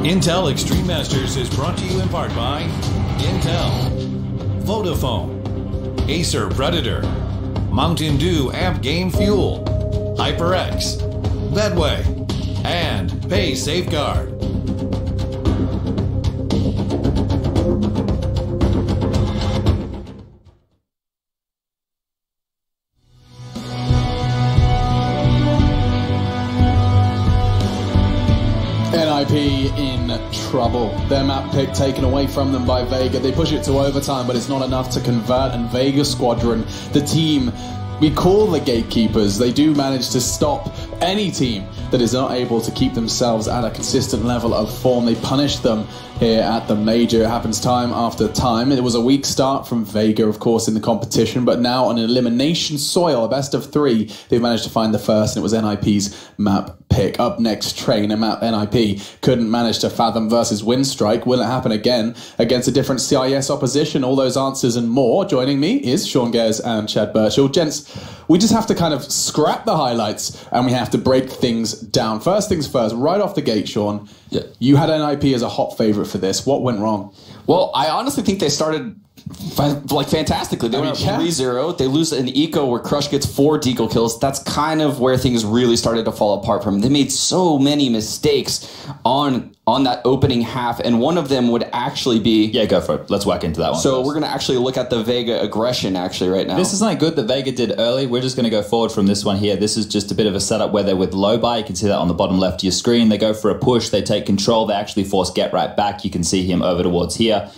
Intel Extreme Masters is brought to you in part by Intel, Vodafone, Acer Predator, Mountain Dew Amp Game Fuel, HyperX, Bedway, and Pay Safeguard. NIP in trouble. Their map pick taken away from them by Vega. They push it to overtime, but it's not enough to convert, and Vega Squadron, the team we call the gatekeepers, they do manage to stop any team that is not able to keep themselves at a consistent level of form. They punish them here at the major. It happens time after time. It was a weak start from Vega, of course, in the competition, but now on an elimination soil, a best of 3, they've managed to find the first, and it was NIP's map pick. Up next, Train, a map NIP couldn't manage to fathom versus Windstrike. Will it happen again against a different CIS opposition? All those answers and more. Joining me is Sean Gers and Chad Birchall. Gents, we just have to kind of scrap the highlights and we have to break things down. First things first, right off the gate, Sean, you had NIP as a hot favorite for this. What went wrong? Well, I honestly think they started like fantastically. They went up 3-0. They lose an eco where Crush gets 4 deagle kills. That's kind of where things really started to fall apart from. They made so many mistakes on that opening half, and one of them would actually be... Yeah, go for it. Let's whack into that one. So we're going to actually look at the Vega aggression actually right now. This is something good that Vega did early. We're just going to go forward from this one here. This is just a bit of a setup where they're with low buy. You can see that on the bottom left of your screen. They go for a push. They take control. They actually force Get Right back. You can see him over towards here.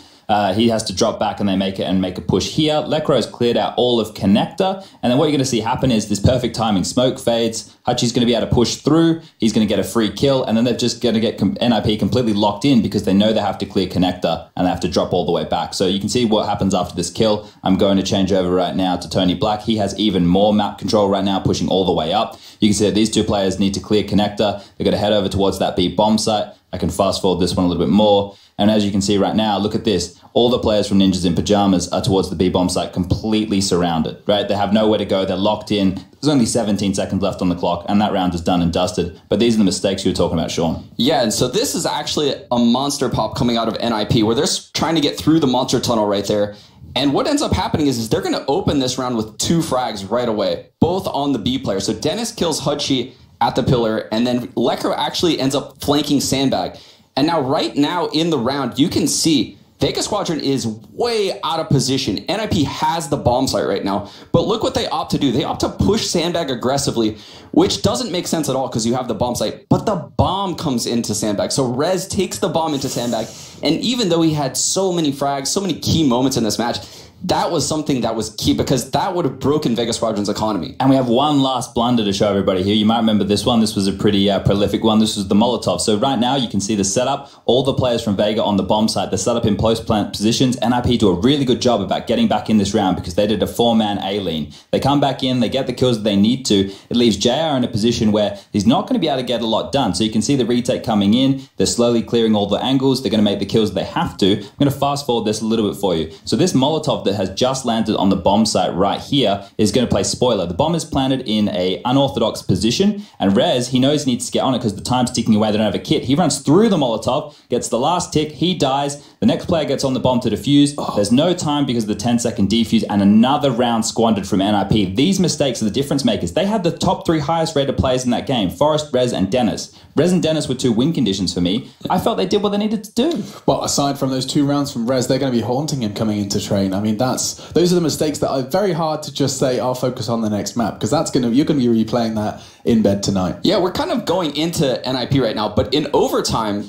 He has to drop back and they make a push here. Lekro's cleared out all of Connector. And then what you're going to see happen is this perfect timing. Smoke fades. Hutchie's going to be able to push through. He's going to get a free kill. And then they're just going to get NIP completely locked in because they know they have to clear Connector and they have to drop all the way back. So you can see what happens after this kill. I'm going to change over right now to Tony Black. He has even more map control right now, pushing all the way up. You can see that these two players need to clear Connector. They're going to head over towards that B bomb site. I can fast forward this one a little bit more. And as you can see right now, look at this. All the players from Ninjas in Pyjamas are towards the B-bomb site, completely surrounded, right? They have nowhere to go. They're locked in. There's only 17 seconds left on the clock, and that round is done and dusted. But these are the mistakes you were talking about, Sean. Yeah, and so this is actually a monster pop coming out of NIP, where they're trying to get through the monster tunnel right there. And what ends up happening is they're going to open this round with 2 frags right away, both on the B player. So Dennis kills Hutchie at the pillar, and then Lekro actually ends up flanking Sandbag. And now, right now in the round, you can see Vega Squadron is way out of position. NIP has the bomb site right now, but look what they opt to do. They opt to push Sandbag aggressively, which doesn't make sense at all because you have the bomb site, but the bomb comes into Sandbag. So Rez takes the bomb into Sandbag, and even though he had so many frags, so many key moments in this match, that was something that was key because that would have broken Vega Squadron's economy. And we have one last blunder to show everybody here. You might remember this one. This was a pretty prolific one. This was the Molotov. So right now you can see the setup. All the players from Vega on the bomb site, they're set up in post-plant positions. NIP do a really good job about getting back in this round because they did a 4-man A-lean. They come back in, they get the kills that they need to. It leaves JR in a position where he's not going to be able to get a lot done. So you can see the retake coming in. They're slowly clearing all the angles. They're going to make the kills that they have to. I'm going to fast forward this a little bit for you. So this Molotov that has just landed on the bomb site right here is going to play spoiler. The bomb is planted in a unorthodox position, and Rez, he knows he needs to get on it because the time's ticking away. They don't have a kit. He runs through the Molotov, gets the last tick, he dies. The next player gets on the bomb to defuse. There's no time because of the 10-second defuse, and another round squandered from NIP. These mistakes are the difference makers. They had the top 3 highest rated players in that game, Forrest, Rez, and Dennis. Rez and Dennis were 2 win conditions for me. I felt they did what they needed to do. Well, aside from those 2 rounds from Rez, they're going to be haunting him coming into Train. I mean, those are the mistakes that are very hard to just say, I'll focus on the next map, because you're going to be replaying that in bed tonight. Yeah, we're kind of going into NIP right now, but in overtime,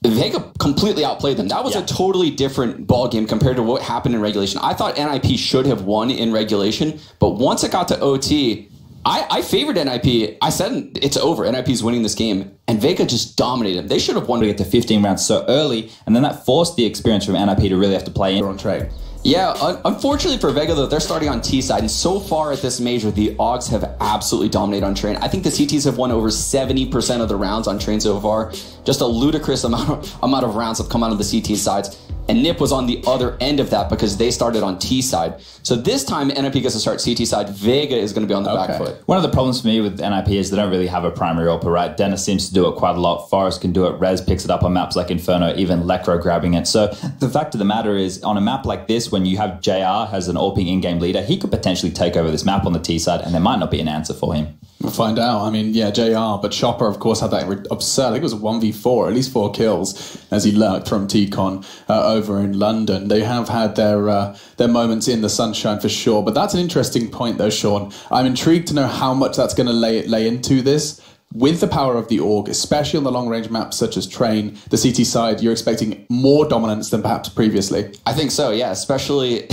Vega completely outplayed them. That was a totally different ball game compared to what happened in regulation. I thought NIP should have won in regulation, but once it got to OT, I favored NIP. I said it's over. NIP's winning this game, and Vega just dominated them. They should have won to get to 15 rounds so early, and then that forced the experience from NIP to really have to play in. On Train. Yeah, unfortunately for Vega, though, they're starting on T side, and so far at this major, the Augs have absolutely dominated on Train. I think the CTs have won over 70% of the rounds on Train so far. Just a ludicrous amount of rounds have come out of the CT sides. and Nip was on the other end of that because they started on T side. So this time NIP gets to start CT side. Vega is going to be on the back foot. One of the problems for me with NIP is they don't really have a primary AWPer, right? Dennis seems to do it quite a lot. Forrest can do it. Rez picks it up on maps like Inferno, even Lecro grabbing it. So the fact of the matter is, on a map like this, when you have JR as an AWPing in-game leader, he could potentially take over this map on the T side, and there might not be an answer for him. We'll find out. I mean, yeah, JR, but Chopper, of course, had that absurd, I think it was a 1v4, at least 4 kills, as he lurked from T-Con over in London. They have had their moments in the sunshine for sure, but that's an interesting point, though, Sean. I'm intrigued to know how much that's going to lay into this. With the power of the AUG, especially on the long-range maps such as Train, the CT side, you're expecting more dominance than perhaps previously. I think so, yeah, especially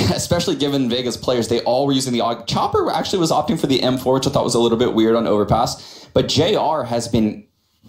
given Vega's players, they all were using the AUG. Chopper actually was opting for the M4, which I thought was a little bit weird on Overpass, but JR has been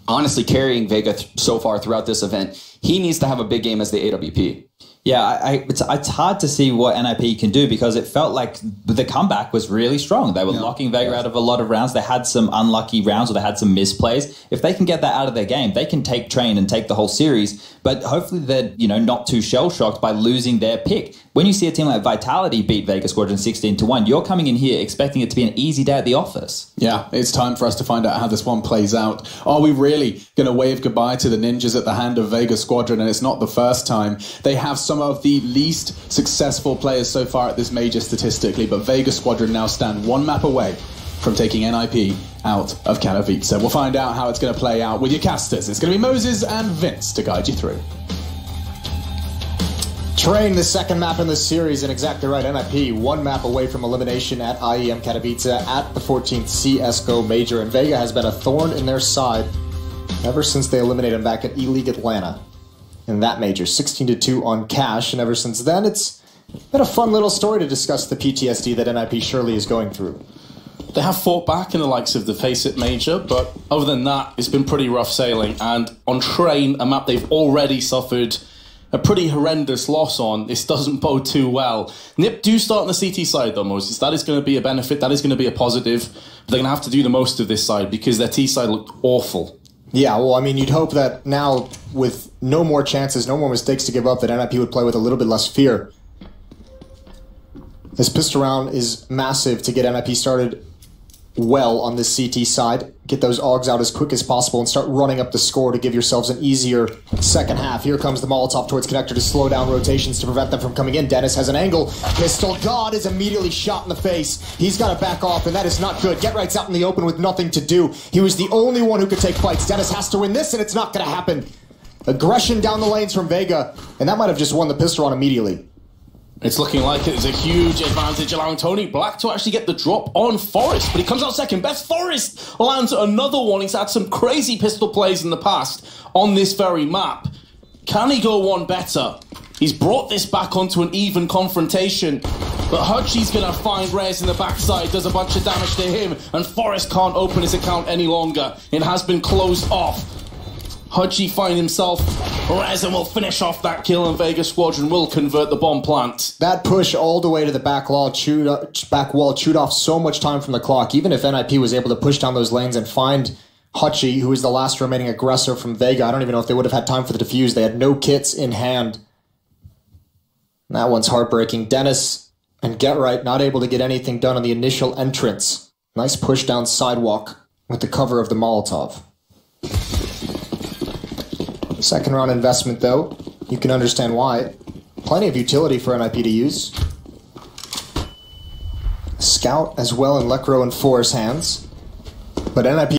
honestly carrying Vega so far throughout this event. He needs to have a big game as the AWP. Yeah, it's hard to see what NIP can do because it felt like the comeback was really strong. They were locking Vega out of a lot of rounds. They had some unlucky rounds or they had some misplays. If they can get that out of their game, they can take Train and take the whole series. But hopefully they're not too shell-shocked by losing their pick. When you see a team like Vitality beat Vega Squadron 16-1, you're coming in here expecting it to be an easy day at the office. Yeah, it's time for us to find out how this one plays out. Are we really going to wave goodbye to the ninjas at the hand of Vega Squadron? And it's not the first time. They have some of the least successful players so far at this major statistically, but Vega Squadron now stand one map away from taking NIP out of Katowice. We'll find out how it's going to play out with your casters. It's going to be Moses and Vince to guide you through. Train, the second map in this series, and exactly right, NIP, one map away from elimination at IEM Katowice at the 14th CSGO Major, and Vega has been a thorn in their side ever since they eliminated him back at E-League Atlanta in that major, 16-2 on cash, and ever since then, it's been a fun little story to discuss the PTSD that NIP surely is going through. They have fought back in the likes of the Face It Major, but other than that, it's been pretty rough sailing, and on Train, a map they've already suffered a pretty horrendous loss on, this doesn't bode too well. NIP do start on the CT side though, Moses. That is going to be a benefit, that is going to be a positive, but they're going to have to do the most of this side because their T side looked awful. Yeah, well, I mean, you'd hope that now, with no more chances, no more mistakes to give up, that NIP would play with a little bit less fear. This pistol round is massive to get NIP started well on this CT side. Get those AUGs out as quick as possible and start running up the score to give yourselves an easier second half. Here comes the Molotov towards Connector to slow down rotations to prevent them from coming in. Dennis has an angle. Pistol God is immediately shot in the face. He's got to back off, and that is not good. Get Right's out in the open with nothing to do. He was the only one who could take fights. Dennis has to win this, and it's not going to happen. Aggression down the lanes from Vega, and that might have just won the pistol round immediately. It's looking like it's a huge advantage, allowing Tony Black to actually get the drop on Forrest, but he comes out second best. Forrest lands another one. He's had some crazy pistol plays in the past on this very map. Can he go one better? He's brought this back onto an even confrontation, but Hutchie's going to find Reyes in the backside, does a bunch of damage to him, and Forrest can't open his account any longer. It has been closed off. Hutchie finds himself, Rez, and will finish off that kill, and Vega Squadron will convert the bomb plant. That push all the way to the back wall chewed off so much time from the clock. Even if NIP was able to push down those lanes and find Hutchie, who is the last remaining aggressor from Vega, I don't even know if they would have had time for the defuse. They had no kits in hand. And that one's heartbreaking. Dennis and Get Right not able to get anything done on the initial entrance. Nice push down sidewalk with the cover of the Molotov. Second round investment, though, you can understand why. Plenty of utility for NIP to use. Scout as well in Lecro and For's hands. But NIP